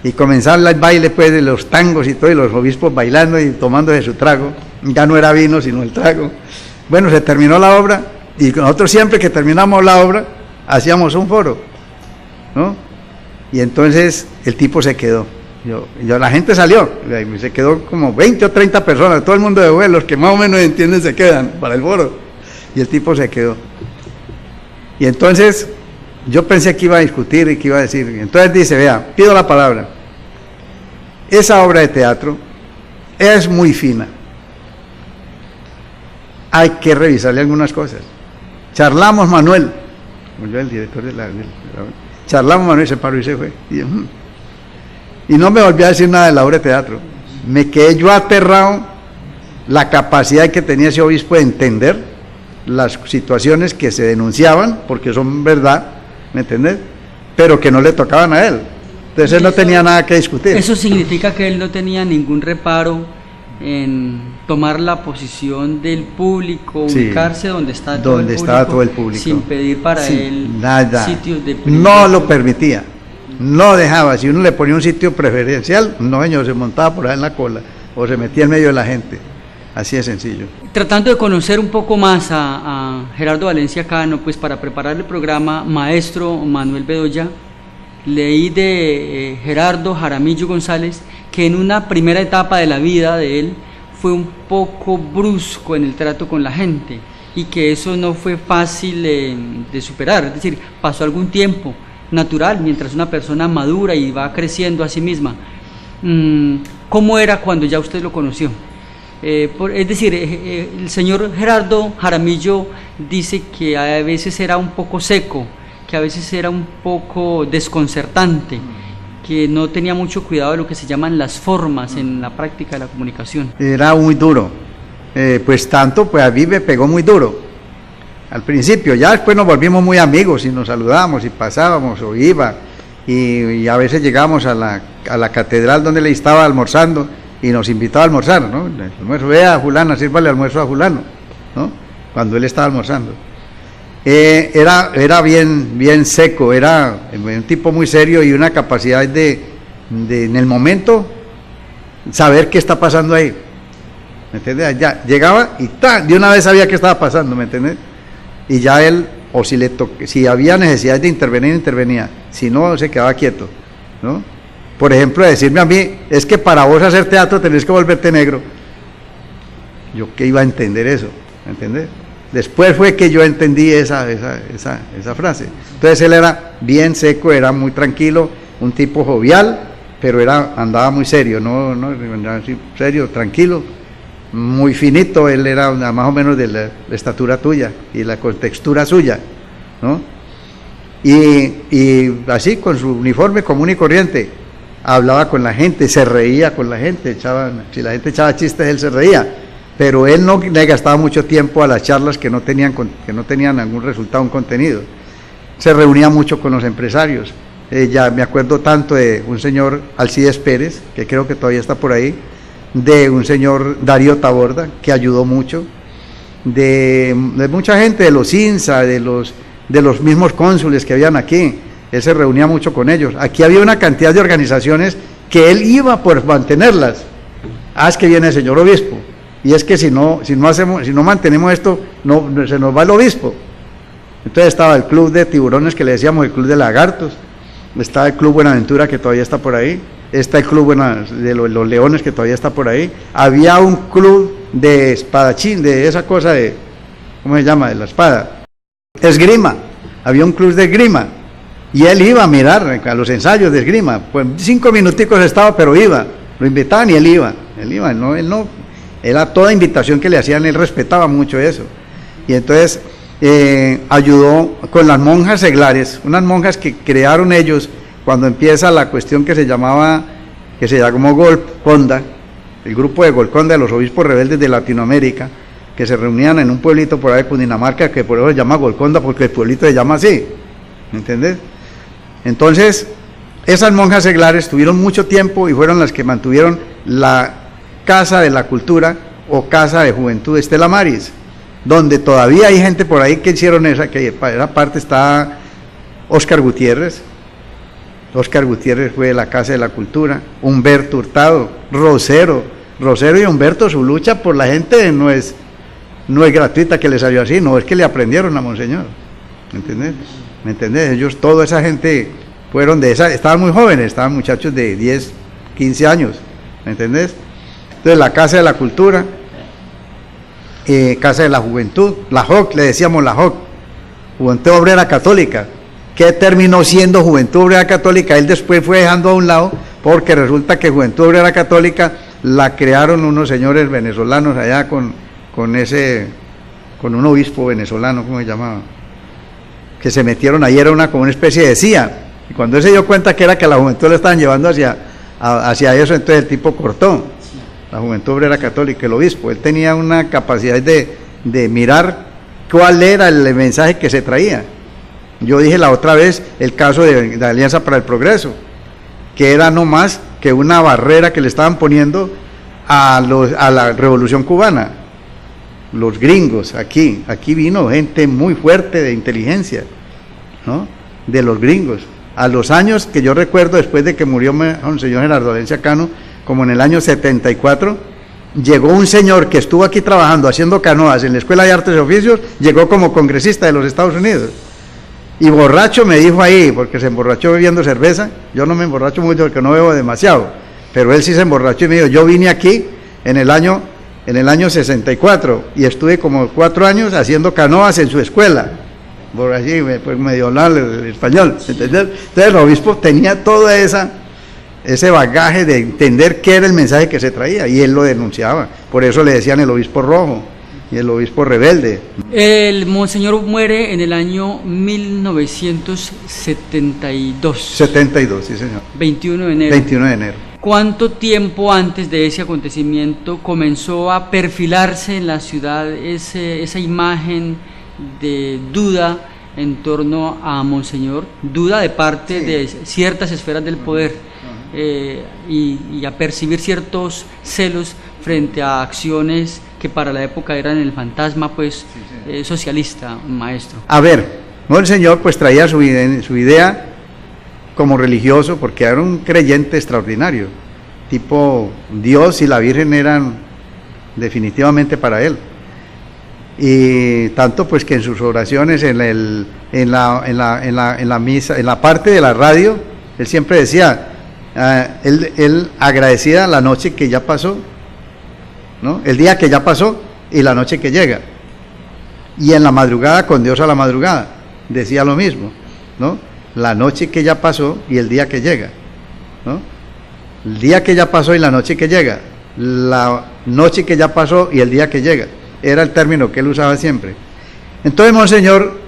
Y comenzaron el baile pues de los tangos y todo, y los obispos bailando y tomándose su trago, ya no era vino sino el trago. Bueno, se terminó la obra, y nosotros siempre que terminamos la obra, hacíamos un foro, ¿no? Y entonces el tipo se quedó. La gente salió, se quedó como 20 o 30 personas, todo el mundo de vuelo, los que más o menos entienden se quedan para el foro. Y el tipo se quedó. Y entonces yo pensé que iba a discutir y que iba a decir. Entonces dice, vea, pido la palabra. Esa obra de teatro es muy fina. Hay que revisarle algunas cosas. Charlamos, Manuel, yo el director charlamos, Manuel, se paró y se fue. Y no me volvió a decir nada de la obra de teatro. Me quedé yo aterrado la capacidad que tenía ese obispo de entender las situaciones que se denunciaban, porque son verdad, ¿me entiendes? Pero que no le tocaban a él. Entonces él no tenía nada que discutir. Eso significa que él no tenía ningún reparo en tomar la posición del público, ubicarse donde estaba todo el público, sin pedir para él nada, sitios de no lo permitía. No dejaba, si uno le ponía un sitio preferencial, no, señor, se montaba por ahí en la cola o se metía en medio de la gente, así de sencillo. Tratando de conocer un poco más a Gerardo Valencia Cano, pues para preparar el programa, maestro Manuel Bedoya, leí de Gerardo Jaramillo González que en una primera etapa de la vida de él fue un poco brusco en el trato con la gente y que eso no fue fácil de superar, es decir, pasó algún tiempo natural, mientras una persona madura y va creciendo a sí misma. ¿Cómo era cuando ya usted lo conoció? Es decir, el señor Gerardo Jaramillo dice que a veces era un poco seco, que a veces era un poco desconcertante, que no tenía mucho cuidado de lo que se llaman las formas en la práctica de la comunicación. Era muy duro, pues a mí me pegó muy duro. Al principio, ya después nos volvimos muy amigos y nos saludábamos y pasábamos o iba y a veces llegábamos a la catedral donde le estaba almorzando y nos invitaba a almorzar, ¿no? El almuerzo, vea a fulano, sírvale almuerzo a fulano, ¿no? Cuando él estaba almorzando. Era bien seco, era un tipo muy serio y una capacidad de en el momento saber qué está pasando ahí, ¿me entiendes? Ya llegaba y de una vez sabía qué estaba pasando, ¿me entiendes? Y ya él, o si había necesidad de intervenir, intervenía, si no, se quedaba quieto, ¿no? Por ejemplo, decirme a mí, es que para vos hacer teatro tenés que volverte negro. Yo qué iba a entender eso, ¿me entiendes? Después fue que yo entendí esa frase. Entonces él era bien seco, era muy tranquilo, un tipo jovial, pero andaba muy serio, no serio, tranquilo, muy finito. Él era más o menos de la estatura tuya y la contextura suya, ¿no? Y así con su uniforme común y corriente hablaba con la gente, se reía con la gente, si la gente echaba chistes él se reía, pero él no le gastaba mucho tiempo a las charlas que no tenían algún resultado, un contenido. Se reunía mucho con los empresarios. Ya me acuerdo tanto de un señor Alcides Pérez, que creo que todavía está por ahí, de un señor Darío Taborda, que ayudó mucho, de mucha gente, de los INSA, de los mismos cónsules que habían aquí. Él se reunía mucho con ellos. Aquí había una cantidad de organizaciones que él iba por mantenerlas. Es que viene el señor obispo, y es que si no mantenemos esto, se nos va el obispo. Entonces estaba el club de tiburones, que le decíamos el club de lagartos, estaba el club Buenaventura, que todavía está por ahí, está el club de los Leones, que todavía está por ahí, había un club de espadachín, de esa cosa de, ¿cómo se llama?, de la espada, esgrima, había un club de esgrima, y él iba a mirar a los ensayos de esgrima, pues 5 minuticos estaba, pero iba, lo invitaban y él iba, él no, era toda invitación que le hacían, él respetaba mucho eso, y entonces ayudó con las monjas seglares, unas monjas que crearon ellos, cuando empieza la cuestión que se llamó Golconda, el grupo de Golconda de los obispos rebeldes de Latinoamérica, que se reunían en un pueblito por ahí de Cundinamarca, que por eso se llama Golconda, porque el pueblito se llama así, ¿me entiendes? Entonces, esas monjas seglares tuvieron mucho tiempo y fueron las que mantuvieron la Casa de la Cultura o Casa de Juventud Estela Maris, donde todavía hay gente por ahí que hicieron que esa parte está Óscar Gutiérrez fue de la Casa de la Cultura, Humberto Hurtado, Rosero y Humberto, su lucha por la gente no es gratuita que le salió así, no es que le aprendieron a Monseñor, ¿me entendés? Ellos, toda esa gente fueron estaban muy jóvenes, estaban muchachos de 10, 15 años, ¿me entendés? Entonces la Casa de la Cultura, Casa de la Juventud, la JOC, le decíamos la JOC, Juventud Obrera Católica, que terminó siendo Juventud Obrera Católica, él después fue dejando a un lado, porque resulta que Juventud Obrera Católica la crearon unos señores venezolanos allá con un obispo venezolano, ¿cómo se llamaba?, que se metieron ahí, era como una especie de CIA, y cuando él se dio cuenta que era que la juventud lo estaban llevando hacia eso, entonces el tipo cortó la Juventud Obrera Católica, el obispo, él tenía una capacidad de mirar cuál era el mensaje que se traía. Yo dije la otra vez el caso de la Alianza para el Progreso, que era no más que una barrera que le estaban poniendo a la Revolución Cubana, los gringos, aquí vino gente muy fuerte de inteligencia, ¿no?, de los gringos. A los años que yo recuerdo, después de que murió Monseñor Gerardo Valencia Cano, como en el año 74, llegó un señor que estuvo aquí trabajando, haciendo canoas en la Escuela de Artes y Oficios, llegó como congresista de los Estados Unidos, y borracho me dijo ahí, porque se emborrachó bebiendo cerveza, yo no me emborracho mucho porque no bebo demasiado, pero él sí se emborrachó y me dijo, yo vine aquí en el año 64, y estuve como 4 años haciendo canoas en su escuela, por allí, pues medio hablar el español, ¿entendés? Entonces el obispo tenía toda ese bagaje de entender qué era el mensaje que se traía, y él lo denunciaba, por eso le decían el obispo rojo y el obispo rebelde. El Monseñor muere en el año 1972. 72, sí señor. 21 de enero. 21 de enero. ¿Cuánto tiempo antes de ese acontecimiento comenzó a perfilarse en la ciudad esa imagen de duda en torno a Monseñor, duda de parte de ciertas esferas del poder, y a percibir ciertos celos frente a acciones que para la época eran el fantasma socialista, maestro? A ver, Monseñor pues traía su idea como religioso, porque era un creyente extraordinario, tipo Dios y la Virgen eran definitivamente para él, y tanto pues que en sus oraciones, en la misa, en la parte de la radio, él siempre decía, él agradecía la noche que ya pasó, ¿no?, el día que ya pasó y la noche que llega, y en la madrugada con Dios a la madrugada, decía lo mismo, ¿no?, la noche que ya pasó y el día que llega, ¿no?, el día que ya pasó y la noche que llega, la noche que ya pasó y el día que llega, era el término que él usaba siempre. Entonces Monseñor,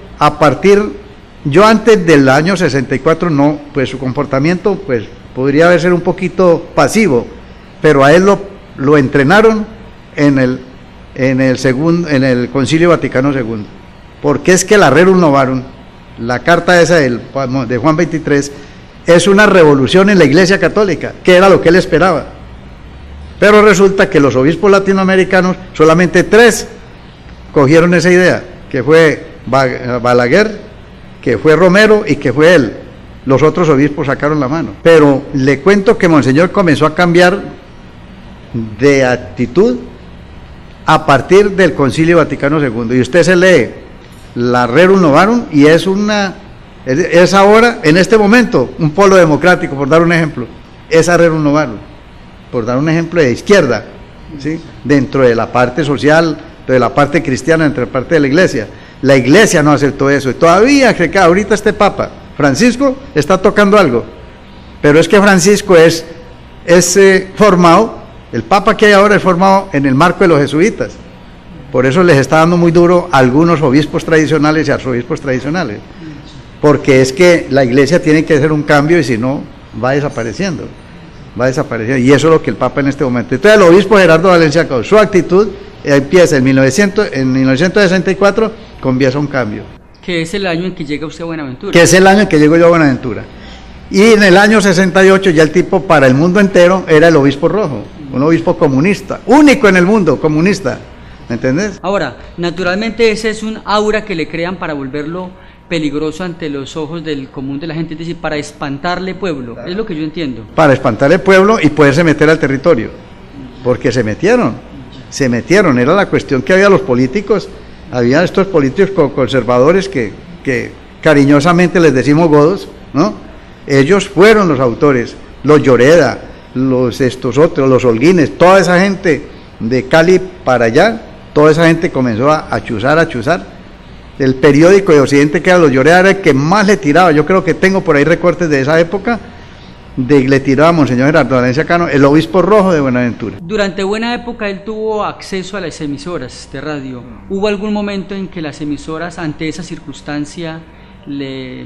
yo antes del año 64 no, pues su comportamiento pues podría ser un poquito pasivo, pero a él lo entrenaron en el Concilio Vaticano II, porque es que la Rerum Novarum, la carta esa de Juan 23, es una revolución en la Iglesia Católica, que era lo que él esperaba. Pero resulta que los obispos latinoamericanos, solamente 3 cogieron esa idea, que fue Balaguer, que fue Romero y que fue él. Los otros obispos sacaron la mano. Pero le cuento que Monseñor comenzó a cambiar de actitud a partir del Concilio Vaticano II. Y usted se lee la Rerum Novarum y es ahora, en este momento, un polo democrático, por dar un ejemplo. es Herrero Novaro, por dar un ejemplo de izquierda, ¿sí? Dentro de la parte social, de la parte cristiana, dentro de la parte de la iglesia. La iglesia no aceptó eso, y todavía que ahorita este Papa, Francisco, está tocando algo, pero es que Francisco es formado, el Papa que hay ahora es formado en el marco de los jesuitas, por eso les está dando muy duro a algunos obispos tradicionales y arzobispos tradicionales, porque es que la iglesia tiene que hacer un cambio y si no, va desapareciendo, y eso es lo que el Papa en este momento. Entonces el obispo Gerardo Valencia, con su actitud, empieza en 1964, comienza un cambio. Que es el año en que llega usted a Buenaventura. Que es el año en que llego yo a Buenaventura. Y en el año 68 ya el tipo para el mundo entero era el obispo rojo, un obispo comunista, único en el mundo, comunista, ¿me entendés? Ahora, naturalmente ese es un aura que le crean para volverlo peligroso ante los ojos del común de la gente, es decir, para espantarle pueblo, es lo que yo entiendo. Para espantarle pueblo y poderse meter al territorio, porque se metieron, era la cuestión que había los políticos, había estos políticos conservadores que cariñosamente les decimos godos, ¿no? Ellos fueron los autores, los Lloreda, estos otros, los Holguines, toda esa gente de Cali para allá, toda esa gente comenzó a chuzar. El periódico de Occidente, que era los Lloreda, era el que más le tiraba. Yo creo que tengo por ahí recortes de esa época, le tiraba a Monseñor Gerardo Valencia Cano, el obispo rojo de Buenaventura. Durante buena época él tuvo acceso a las emisoras de radio. ¿Hubo algún momento en que las emisoras, ante esa circunstancia, le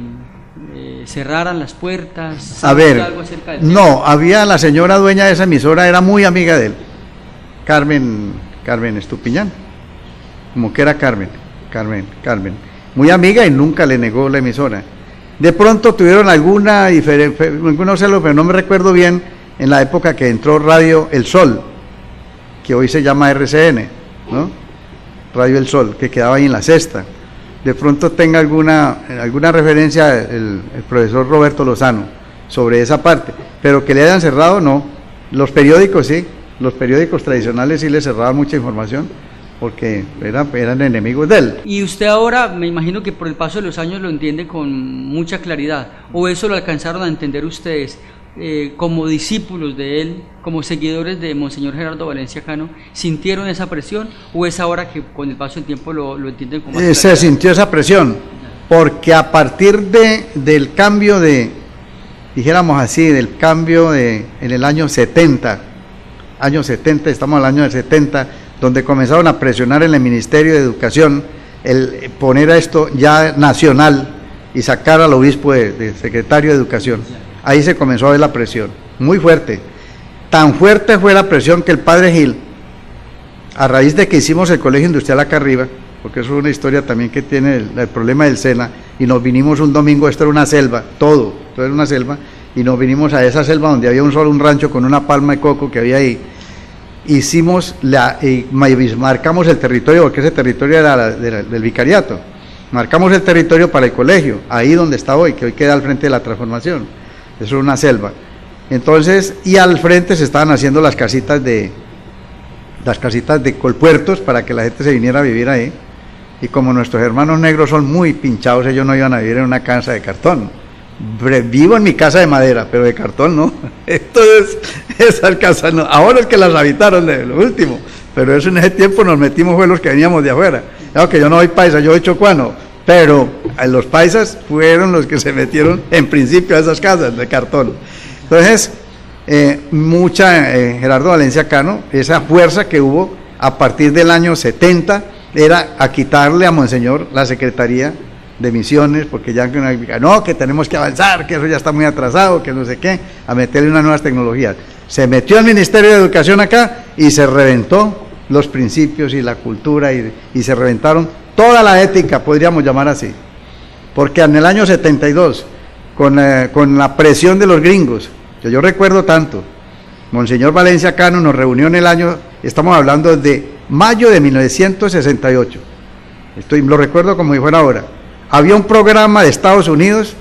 cerraran las puertas? A ver, algo acerca del tema? No, había la señora dueña de esa emisora, era muy amiga de él, Carmen Estupiñán, como que era Carmen, muy amiga y nunca le negó la emisora. De pronto tuvieron alguna diferencia, pero no me recuerdo bien, en la época que entró Radio El Sol, que hoy se llama RCN, ¿no? Radio El Sol, que quedaba ahí en la sexta. De pronto tenga alguna referencia el profesor Roberto Lozano sobre esa parte, pero que le hayan cerrado, no. Los periódicos sí, los periódicos tradicionales sí le cerraban mucha información, porque eran enemigos de él. Y usted ahora, me imagino que por el paso de los años lo entiende con mucha claridad, o eso lo alcanzaron a entender ustedes, como discípulos de él, como seguidores de Monseñor Gerardo Valencia Cano, ¿sintieron esa presión, o es ahora que con el paso del tiempo lo entienden con más claridad? Se sintió esa presión, porque a partir del cambio dijéramos así, del cambio en el año 70, estamos al año del 70, donde comenzaron a presionar en el Ministerio de Educación el poner a esto ya nacional y sacar al obispo de secretario de Educación. Ahí se comenzó a ver la presión, muy fuerte. Tan fuerte fue la presión que el padre Gil, a raíz de que hicimos el colegio industrial acá arriba, porque eso es una historia también que tiene el problema del SENA, y nos vinimos un domingo, esto era una selva, todo era una selva, y nos vinimos a esa selva donde había un rancho con una palma de coco que había ahí. Marcamos el territorio, porque ese territorio era del vicariato, marcamos el territorio para el colegio, ahí donde está hoy, que hoy queda al frente de la Transformación, eso es una selva. Entonces, y al frente se estaban haciendo las casitas de colpuertos para que la gente se viniera a vivir ahí, y como nuestros hermanos negros son muy pinchados, ellos no iban a vivir en una casa de cartón. Vivo en mi casa de madera, pero de cartón no. Entonces, esas casas no. Ahora es que las habitaron de lo último, pero eso en ese tiempo nos metimos fue los que veníamos de afuera. Claro que yo no soy paisa, yo soy chocuano, pero los paisas fueron los que se metieron en principio a esas casas de cartón. Entonces, Gerardo Valencia Cano, esa fuerza que hubo a partir del año 70 era a quitarle a Monseñor la Secretaría de Misiones, porque ya no, que tenemos que avanzar, que eso ya está muy atrasado, que no sé qué, a meterle unas nuevas tecnologías. Se metió al Ministerio de Educación acá y se reventó los principios y la cultura y se reventaron toda la ética, podríamos llamar así, porque en el año 72, con la presión de los gringos, que yo recuerdo tanto, Monseñor Valencia Cano nos reunió en el año, estamos hablando de mayo de 1968, lo recuerdo como si fuera ahora. Había un programa de Estados Unidos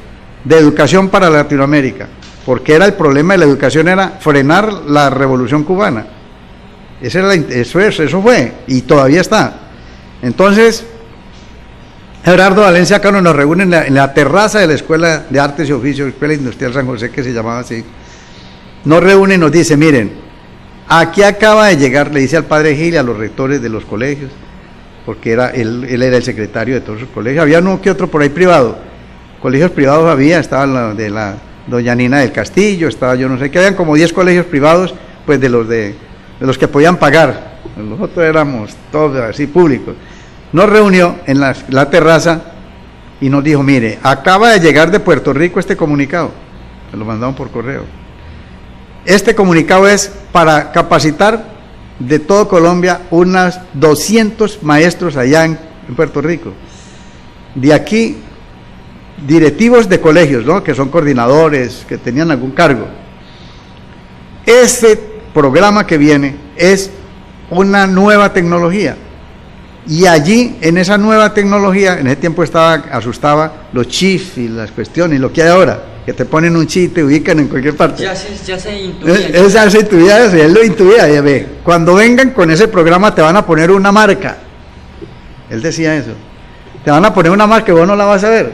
de educación para Latinoamérica, porque el problema de la educación era frenar la revolución cubana. Eso fue, y todavía está. Entonces, Gerardo Valencia Cano nos reúne en la terraza de la Escuela de Artes y Oficios, Escuela Industrial San José, que se llamaba así, nos reúne y nos dice, miren, aquí acaba de llegar, le dice al padre Gil y a los rectores de los colegios, porque él era el secretario de todos los colegios, había uno que otro por ahí privado, colegios privados había, estaba la de la doña Nina del Castillo, estaba yo no sé qué, habían como 10 colegios privados, pues de los que podían pagar, nosotros éramos todos así públicos. Nos reunió en la terraza y nos dijo, mire, acaba de llegar de Puerto Rico este comunicado, me lo mandaron por correo. Este comunicado es para capacitar de todo Colombia unas 200 maestros allá en Puerto Rico. De aquí, directivos de colegios, ¿no?, que son coordinadores, que tenían algún cargo. Este programa que viene es una nueva tecnología. Y allí, en esa nueva tecnología, en ese tiempo asustaba los chips y las cuestiones, y lo que hay ahora, que te ponen un chip y te ubican en cualquier parte. Ya se intuía. Esa se intuía, él lo intuía, ya ve. Cuando vengan con ese programa te van a poner una marca. Él decía eso. Te van a poner una marca y vos no la vas a ver.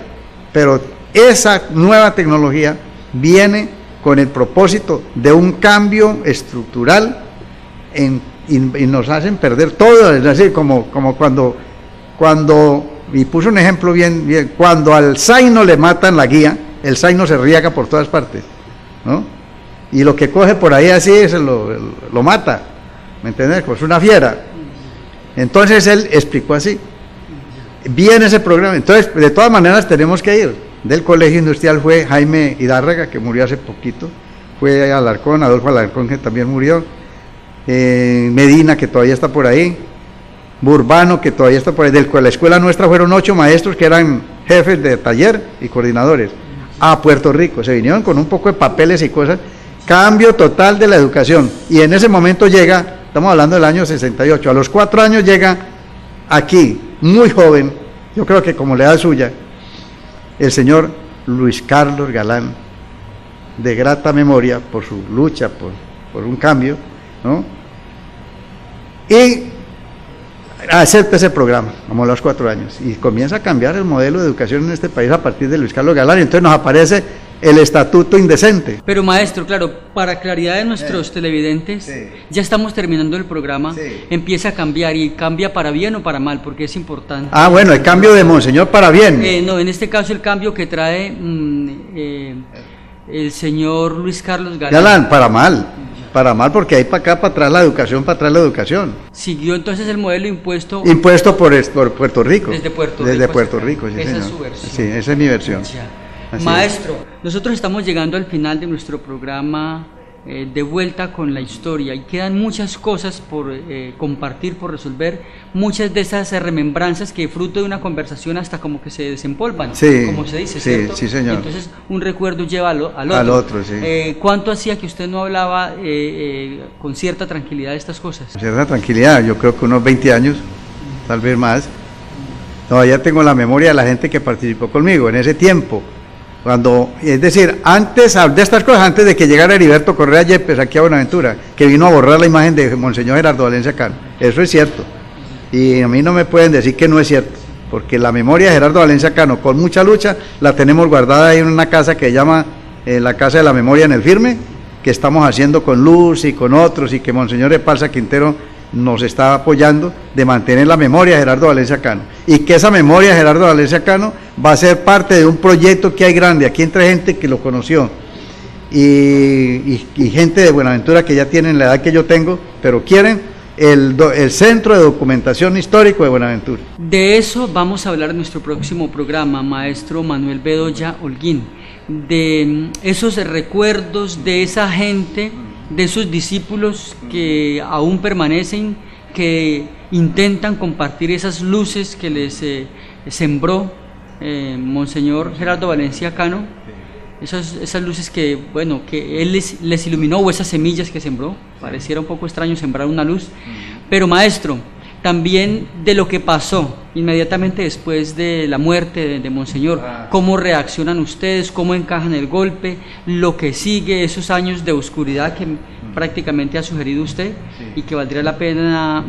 Pero esa nueva tecnología viene con el propósito de un cambio estructural y nos hacen perder todo, es decir, como cuando, y puso un ejemplo bien, cuando al zaino le matan la guía, el zaino se riega por todas partes, ¿no? Y lo que coge por ahí así se lo mata, ¿me entiendes? Pues una fiera. Entonces él explicó así, viene ese programa, entonces de todas maneras tenemos que ir. Del colegio industrial fue Jaime Hidárraga, que murió hace poquito, fue Alarcón, Adolfo Alarcón, que también murió, Medina, que todavía está por ahí, Burbano, que todavía está por ahí. De la escuela nuestra fueron 8 maestros que eran jefes de taller y coordinadores a Puerto Rico, se vinieron con un poco de papeles y cosas, cambio total de la educación, y en ese momento llega, estamos hablando del año 68, a los 4 años llega aquí, muy joven, yo creo que como la edad suya, el señor Luis Carlos Galán, de grata memoria por su lucha por un cambio, ¿no? Y acepta ese programa, como a los 4 años, y comienza a cambiar el modelo de educación en este país a partir de Luis Carlos Galán, y entonces nos aparece el estatuto indecente. Pero maestro, claro, para claridad de nuestros televidentes, ya estamos terminando el programa, empieza a cambiar, y cambia para bien o para mal, porque es importante. Ah, bueno, el cambio de Monseñor para bien. No, en este caso el cambio que trae el señor Luis Carlos Galán, para mal, porque ahí para acá, para atrás la educación, Siguió entonces el modelo impuesto por Puerto Rico. Desde Puerto Rico, sí, esa señor. es su versión. Sí, esa es mi versión. Maestro, nosotros estamos llegando al final de nuestro programa De Vuelta con la Historia, y quedan muchas cosas por compartir, por resolver, muchas de esas remembranzas que fruto de una conversación hasta como que se desempolvan, como se dice, ¿cierto? Sí, señor. Entonces un recuerdo lleva al otro. Al otro, sí. ¿Cuánto hacía que usted no hablaba con cierta tranquilidad de estas cosas? Con cierta tranquilidad, yo creo que unos 20 años, tal vez más. Todavía tengo la memoria de la gente que participó conmigo en ese tiempo. Es decir, antes de estas cosas, antes de que llegara Heriberto Correa Yepes aquí a Buenaventura, que vino a borrar la imagen de Monseñor Gerardo Valencia Cano, eso es cierto, y a mí no me pueden decir que no es cierto, porque la memoria de Gerardo Valencia Cano, con mucha lucha, la tenemos guardada ahí en una casa que se llama la Casa de la Memoria en el Firme, que estamos haciendo con Luz y con otros, y que Monseñor Epalza Quintero nos está apoyando, de mantener la memoria de Gerardo Valencia Cano, y que esa memoria de Gerardo Valencia Cano va a ser parte de un proyecto que hay grande, aquí entre gente que lo conoció, y gente de Buenaventura que ya tienen la edad que yo tengo, pero quieren el Centro de Documentación Histórico de Buenaventura. De eso vamos a hablar en nuestro próximo programa, maestro Manuel Bedoya Holguín, de esos recuerdos de esa gente, de esos discípulos que aún permanecen, que intentan compartir esas luces que les sembró Monseñor Gerardo Valencia Cano, esas luces que, bueno, que él les iluminó, o esas semillas que sembró. Pareciera un poco extraño sembrar una luz, pero maestro, también de lo que pasó inmediatamente después de la muerte de Monseñor, cómo reaccionan ustedes, cómo encajan el golpe, lo que sigue, esos años de oscuridad que prácticamente ha sugerido usted, y que valdría la pena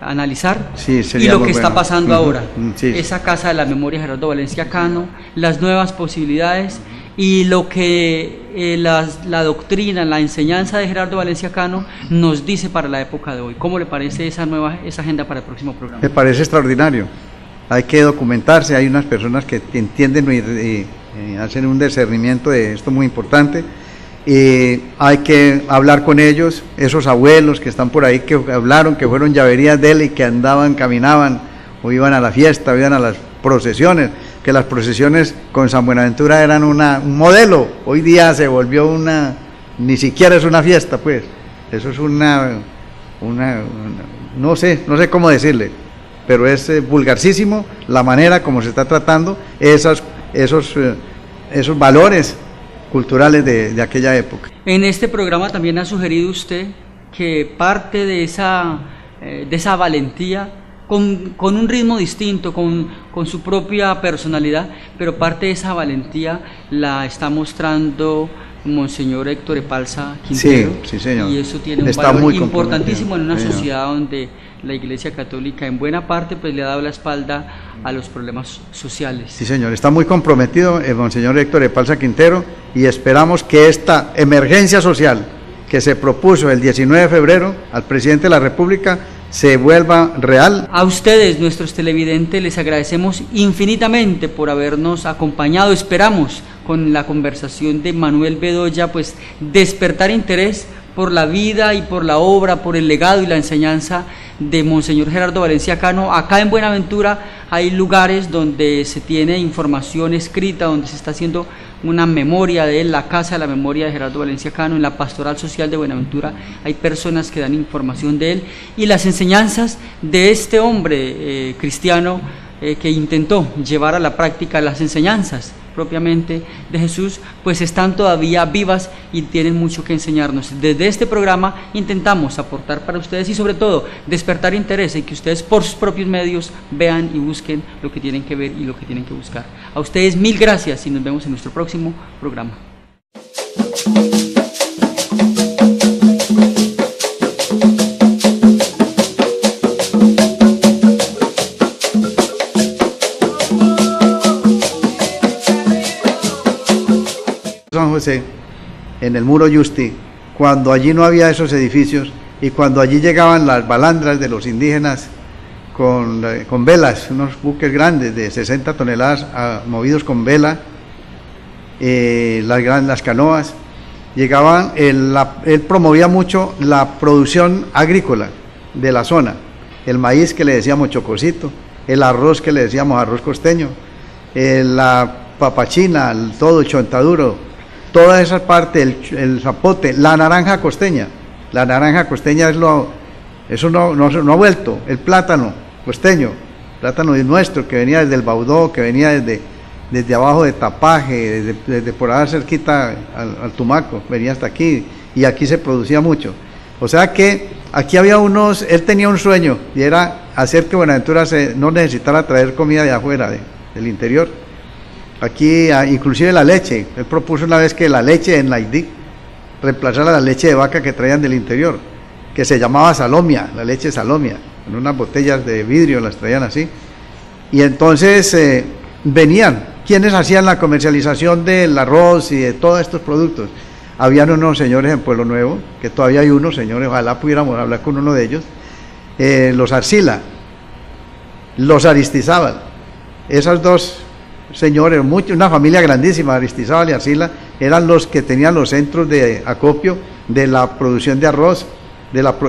analizar, y lo que está pasando ahora, esa Casa de la Memoria Gerardo Valencia Cano, las nuevas posibilidades, y lo que la doctrina, la enseñanza de Gerardo Valencia Cano nos dice para la época de hoy. ¿Cómo le parece esa agenda para el próximo programa? Me parece extraordinario. Hay que documentarse, hay unas personas que entienden y hacen un discernimiento de esto muy importante. Hay que hablar con ellos, esos abuelos que están por ahí, que hablaron, que fueron llaverías de él y que andaban, caminaban, o iban a la fiesta, o iban a las procesiones, que las procesiones con San Buenaventura eran un modelo. Hoy día se volvió ni siquiera es una fiesta, pues. Eso es no sé cómo decirle, pero es vulgarcísimo la manera como se está tratando esos valores culturales de aquella época. En este programa también ha sugerido usted que parte de esa valentía, con un ritmo distinto, con su propia personalidad, pero parte de esa valentía la está mostrando Monseñor Héctor Epalza Quintero. Sí, señor. Y eso tiene un valor importantísimo en una sociedad donde la Iglesia Católica en buena parte pues le ha dado la espalda a los problemas sociales. Sí, señor, está muy comprometido el Monseñor Héctor Epalza Quintero, y esperamos que esta emergencia social que se propuso el 19 de febrero al presidente de la República se vuelva real. A ustedes, nuestros televidentes, les agradecemos infinitamente por habernos acompañado. Esperamos con la conversación de Manuel Bedoya pues despertar interés por la vida y por la obra, por el legado y la enseñanza de Monseñor Gerardo Valencia Cano. Acá en Buenaventura hay lugares donde se tiene información escrita, donde se está haciendo una memoria de él, la Casa de la Memoria de Gerardo Valencia Cano. En la Pastoral Social de Buenaventura hay personas que dan información de él, y las enseñanzas de este hombre cristiano que intentó llevar a la práctica las enseñanzas propiamente de Jesús, pues están todavía vivas y tienen mucho que enseñarnos. Desde este programa intentamos aportar para ustedes y sobre todo despertar interés en que ustedes por sus propios medios vean y busquen lo que tienen que ver y lo que tienen que buscar. A ustedes mil gracias y nos vemos en nuestro próximo programa. San José, en el Muro Justi, cuando allí no había esos edificios y cuando allí llegaban las balandras de los indígenas con velas, unos buques grandes de 60 toneladas movidos con vela, las canoas, llegaban, él promovía mucho la producción agrícola de la zona, el maíz que le decíamos chocosito, el arroz que le decíamos arroz costeño, la papachina, todo el chontaduro, toda esa parte, el zapote, la naranja costeña eso no ha vuelto, el plátano costeño, plátano nuestro que venía desde el Baudó, que venía desde abajo de Tapaje, desde por allá cerquita al Tumaco, venía hasta aquí, y aquí se producía mucho. O sea que aquí había él tenía un sueño, y era hacer que Buenaventura no necesitara traer comida de afuera, del interior. Aquí, inclusive la leche, él propuso una vez que la leche en Laidí reemplazara la leche de vaca que traían del interior, que se llamaba salomia, la leche salomia, en unas botellas de vidrio las traían así, y entonces venían, quienes hacían la comercialización del arroz y de todos estos productos. Habían unos señores en Pueblo Nuevo, que todavía hay unos señores, ojalá pudiéramos hablar con uno de ellos, los Arcila, los Aristizábal, esas dos señores, una familia grandísima, Aristizábal y Arcila, eran los que tenían los centros de acopio de la producción de arroz,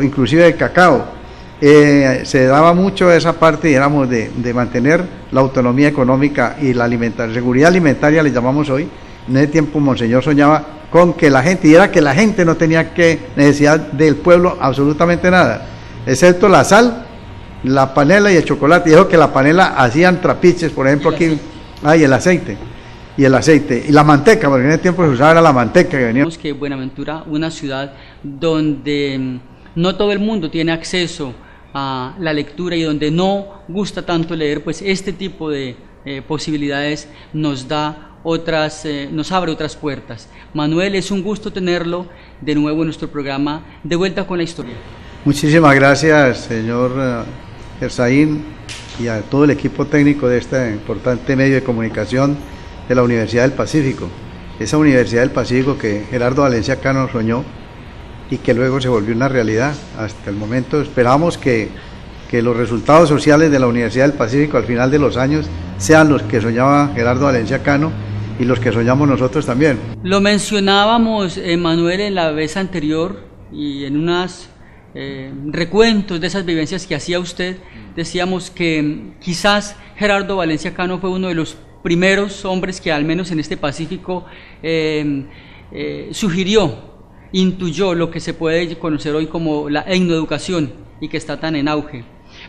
inclusive de cacao. Se daba mucho esa parte, digamos, de mantener la autonomía económica y la seguridad alimentaria, le llamamos hoy. En ese tiempo Monseñor soñaba con que la gente no tenía necesidad del pueblo absolutamente nada, excepto la sal, la panela y el chocolate. Dijo que la panela hacían trapiches, por ejemplo, aquí. Y el aceite y la manteca, porque en ese tiempo se usaba la manteca que venía. Que Buenaventura, una ciudad donde no todo el mundo tiene acceso a la lectura y donde no gusta tanto leer, pues este tipo de posibilidades nos abre otras puertas. Manuel, es un gusto tenerlo de nuevo en nuestro programa De Vuelta con la Historia. Muchísimas gracias, señor Erzaín, y a todo el equipo técnico de este importante medio de comunicación de la Universidad del Pacífico. esa Universidad del Pacífico que Gerardo Valencia Cano soñó y que luego se volvió una realidad. Hasta el momento esperamos que los resultados sociales de la Universidad del Pacífico al final de los años sean los que soñaba Gerardo Valencia Cano y los que soñamos nosotros también. Lo mencionábamos, Manuel, en la vez anterior y en unos recuentos de esas vivencias que hacía usted, decíamos que quizás Gerardo Valencia Cano fue uno de los primeros hombres que al menos en este Pacífico sugirió, intuyó lo que se puede conocer hoy como la etnoeducación y que está tan en auge.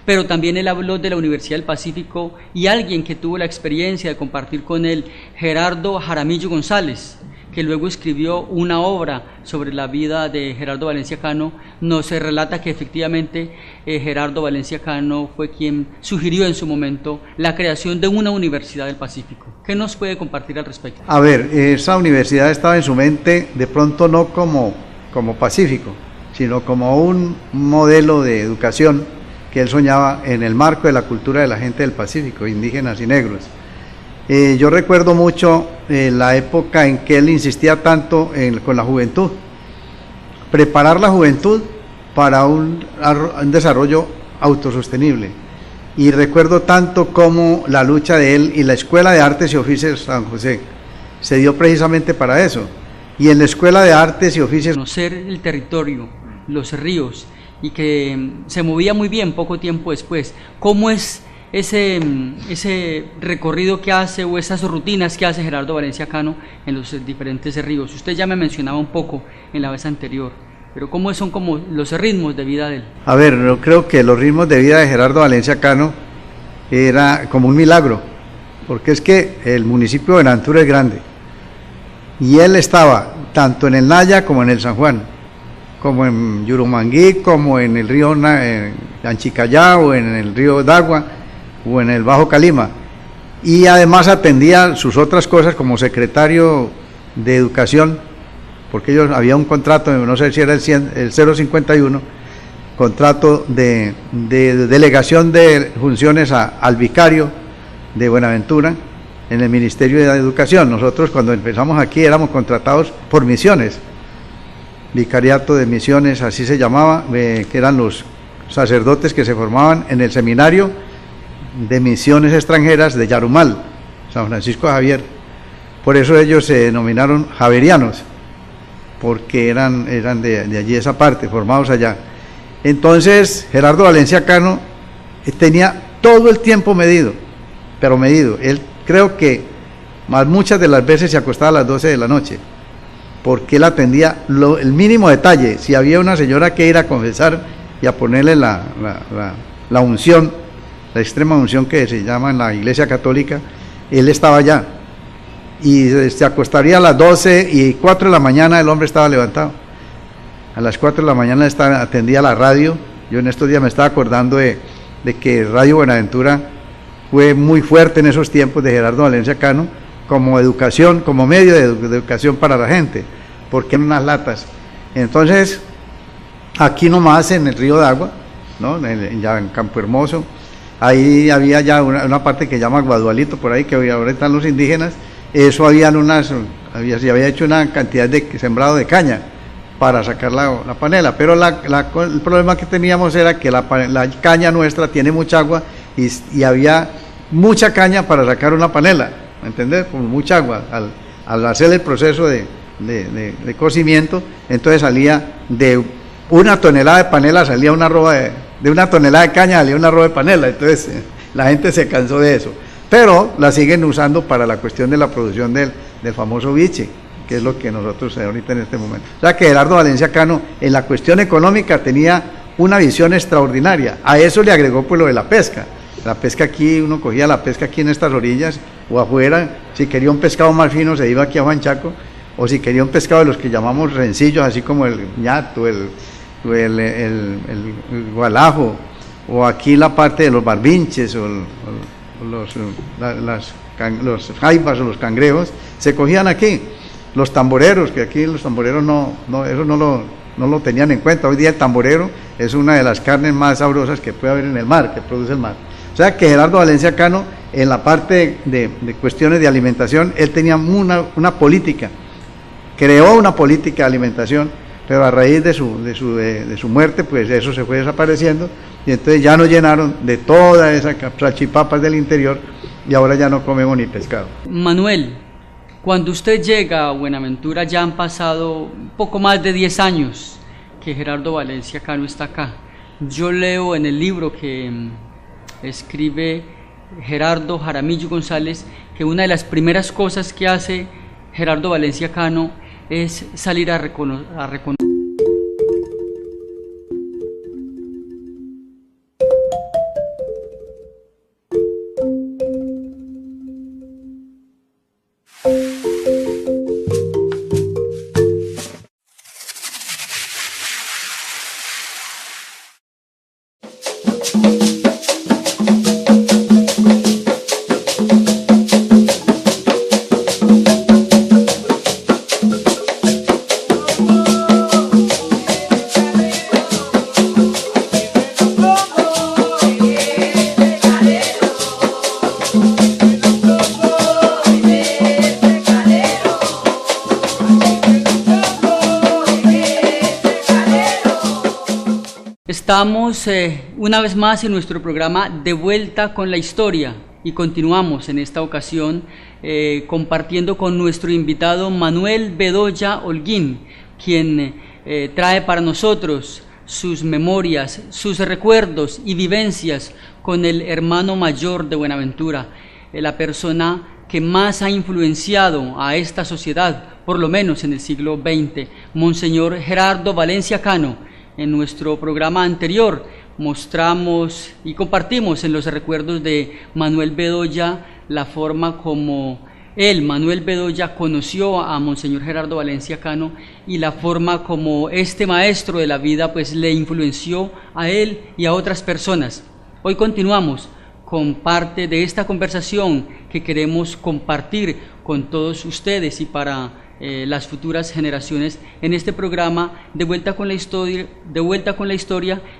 Pero también él habló de la Universidad del Pacífico y alguien que tuvo la experiencia de compartir con él, Gerardo Jaramillo González, que luego escribió una obra sobre la vida de Gerardo Valencia Cano. Nos relata que efectivamente Gerardo Valencia Cano fue quien sugirió en su momento la creación de una Universidad del Pacífico. ¿Qué nos puede compartir al respecto? A ver, esa universidad estaba en su mente de pronto no como Pacífico, sino como un modelo de educación que él soñaba en el marco de la cultura de la gente del Pacífico, indígenas y negros. Yo recuerdo mucho la época en que él insistía tanto con la juventud, preparar la juventud para un desarrollo autosostenible. Y recuerdo tanto cómo la lucha de él y la Escuela de Artes y Oficios San José se dio precisamente para eso. Y en la Escuela de Artes y Oficios, conocer el territorio, los ríos, y que se movía muy bien poco tiempo después. ¿Cómo es ese recorrido que hace o esas rutinas que hace Gerardo Valencia Cano en los diferentes ríos? Usted ya me mencionaba un poco en la vez anterior, pero ¿cómo son como los ritmos de vida de él? A ver, yo creo que los ritmos de vida de Gerardo Valencia Cano era como un milagro, porque es que el municipio de Buenaventura es grande, y él estaba tanto en el Naya como en el San Juan, como en Yurumangui, como en el río Anchicayá, o en el río Dagua, o en el Bajo Calima, y además atendía sus otras cosas como secretario de Educación, porque ellos había un contrato, no sé si era el 051, contrato de delegación de funciones al vicario de Buenaventura en el Ministerio de Educación. Nosotros cuando empezamos aquí éramos contratados por misiones, vicariato de misiones, así se llamaba, que eran los sacerdotes que se formaban en el seminario de misiones extranjeras de Yarumal, San Francisco Javier. Por eso ellos se denominaron javerianos, porque eran de allí, esa parte, formados allá. Entonces Gerardo Valencia Cano tenía todo el tiempo medido, pero medido. Él creo que muchas de las veces se acostaba a las 12 de la noche, porque él atendía el mínimo detalle. Si había una señora que ir a confesar y a ponerle la unción, la extrema unción que se llama en la Iglesia Católica, él estaba allá, y se acostaría a las 12 y 4 de la mañana el hombre estaba levantado. A las 4 de la mañana atendía la radio. Yo en estos días me estaba acordando de que Radio Buenaventura fue muy fuerte en esos tiempos de Gerardo Valencia Cano, como educación, como medio de educación para la gente, porque eran unas latas. Entonces, aquí nomás en el río Dagua, ¿no? Ya en Campo Hermoso, ahí había ya una parte que se llama Guadualito, por ahí, que ahora están los indígenas. Eso se había hecho una cantidad de sembrado de caña para sacar la panela, pero el problema que teníamos era que la caña nuestra tiene mucha agua y había mucha caña para sacar una panela, ¿me entiendes? Con mucha agua. Al hacer el proceso de cocimiento, entonces salía de una tonelada de panela, salía una arroba de una tonelada de caña, salía una arroba de panela. Entonces la gente se cansó de eso, pero la siguen usando para la cuestión de la producción del famoso biche, que es lo que nosotros ahorita en este momento. O sea que Gerardo Valencia Cano en la cuestión económica tenía una visión extraordinaria. A eso le agregó pues lo de la pesca. La pesca aquí, uno cogía la pesca aquí en estas orillas o afuera. Si quería un pescado más fino se iba aquí a Juanchaco, o si quería un pescado de los que llamamos rencillos, así como el ñato, el gualajo, o aquí la parte de los barbinches o los jaibas o los cangrejos, se cogían aquí. Los tamboreros, que aquí los tamboreros eso no lo tenían en cuenta. Hoy día el tamborero es una de las carnes más sabrosas que puede haber en el mar, que produce el mar. O sea que Gerardo Valencia Cano En la parte de cuestiones de alimentación, él tenía una política, creó una política de alimentación, pero a raíz de su muerte, pues eso se fue desapareciendo, y entonces ya nos llenaron de todas esas salchipapas del interior, y ahora ya no comemos ni pescado. Manuel, cuando usted llega a Buenaventura ya han pasado poco más de 10 años que Gerardo Valencia Cano está acá. Yo leo en el libro que escribe Gerardo Jaramillo González que una de las primeras cosas que hace Gerardo Valencia Cano es salir a reconocer. Estamos una vez más en nuestro programa De Vuelta con la Historia y continuamos en esta ocasión compartiendo con nuestro invitado Manuel Bedoya Holguín, quien trae para nosotros sus memorias, sus recuerdos y vivencias con el hermano mayor de Buenaventura, la persona que más ha influenciado a esta sociedad, por lo menos en el siglo XX, Monseñor Gerardo Valencia Cano. En nuestro programa anterior mostramos y compartimos en los recuerdos de Manuel Bedoya la forma como él, Manuel Bedoya, conoció a Monseñor Gerardo Valencia Cano y la forma como este maestro de la vida pues le influenció a él y a otras personas. Hoy continuamos con parte de esta conversación que queremos compartir con todos ustedes y para las futuras generaciones en este programa de vuelta con la historia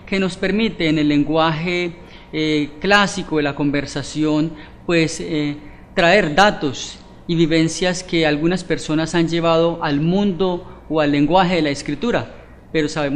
que nos permite en el lenguaje clásico de la conversación pues traer datos y vivencias que algunas personas han llevado al mundo o al lenguaje de la escritura, pero sabemos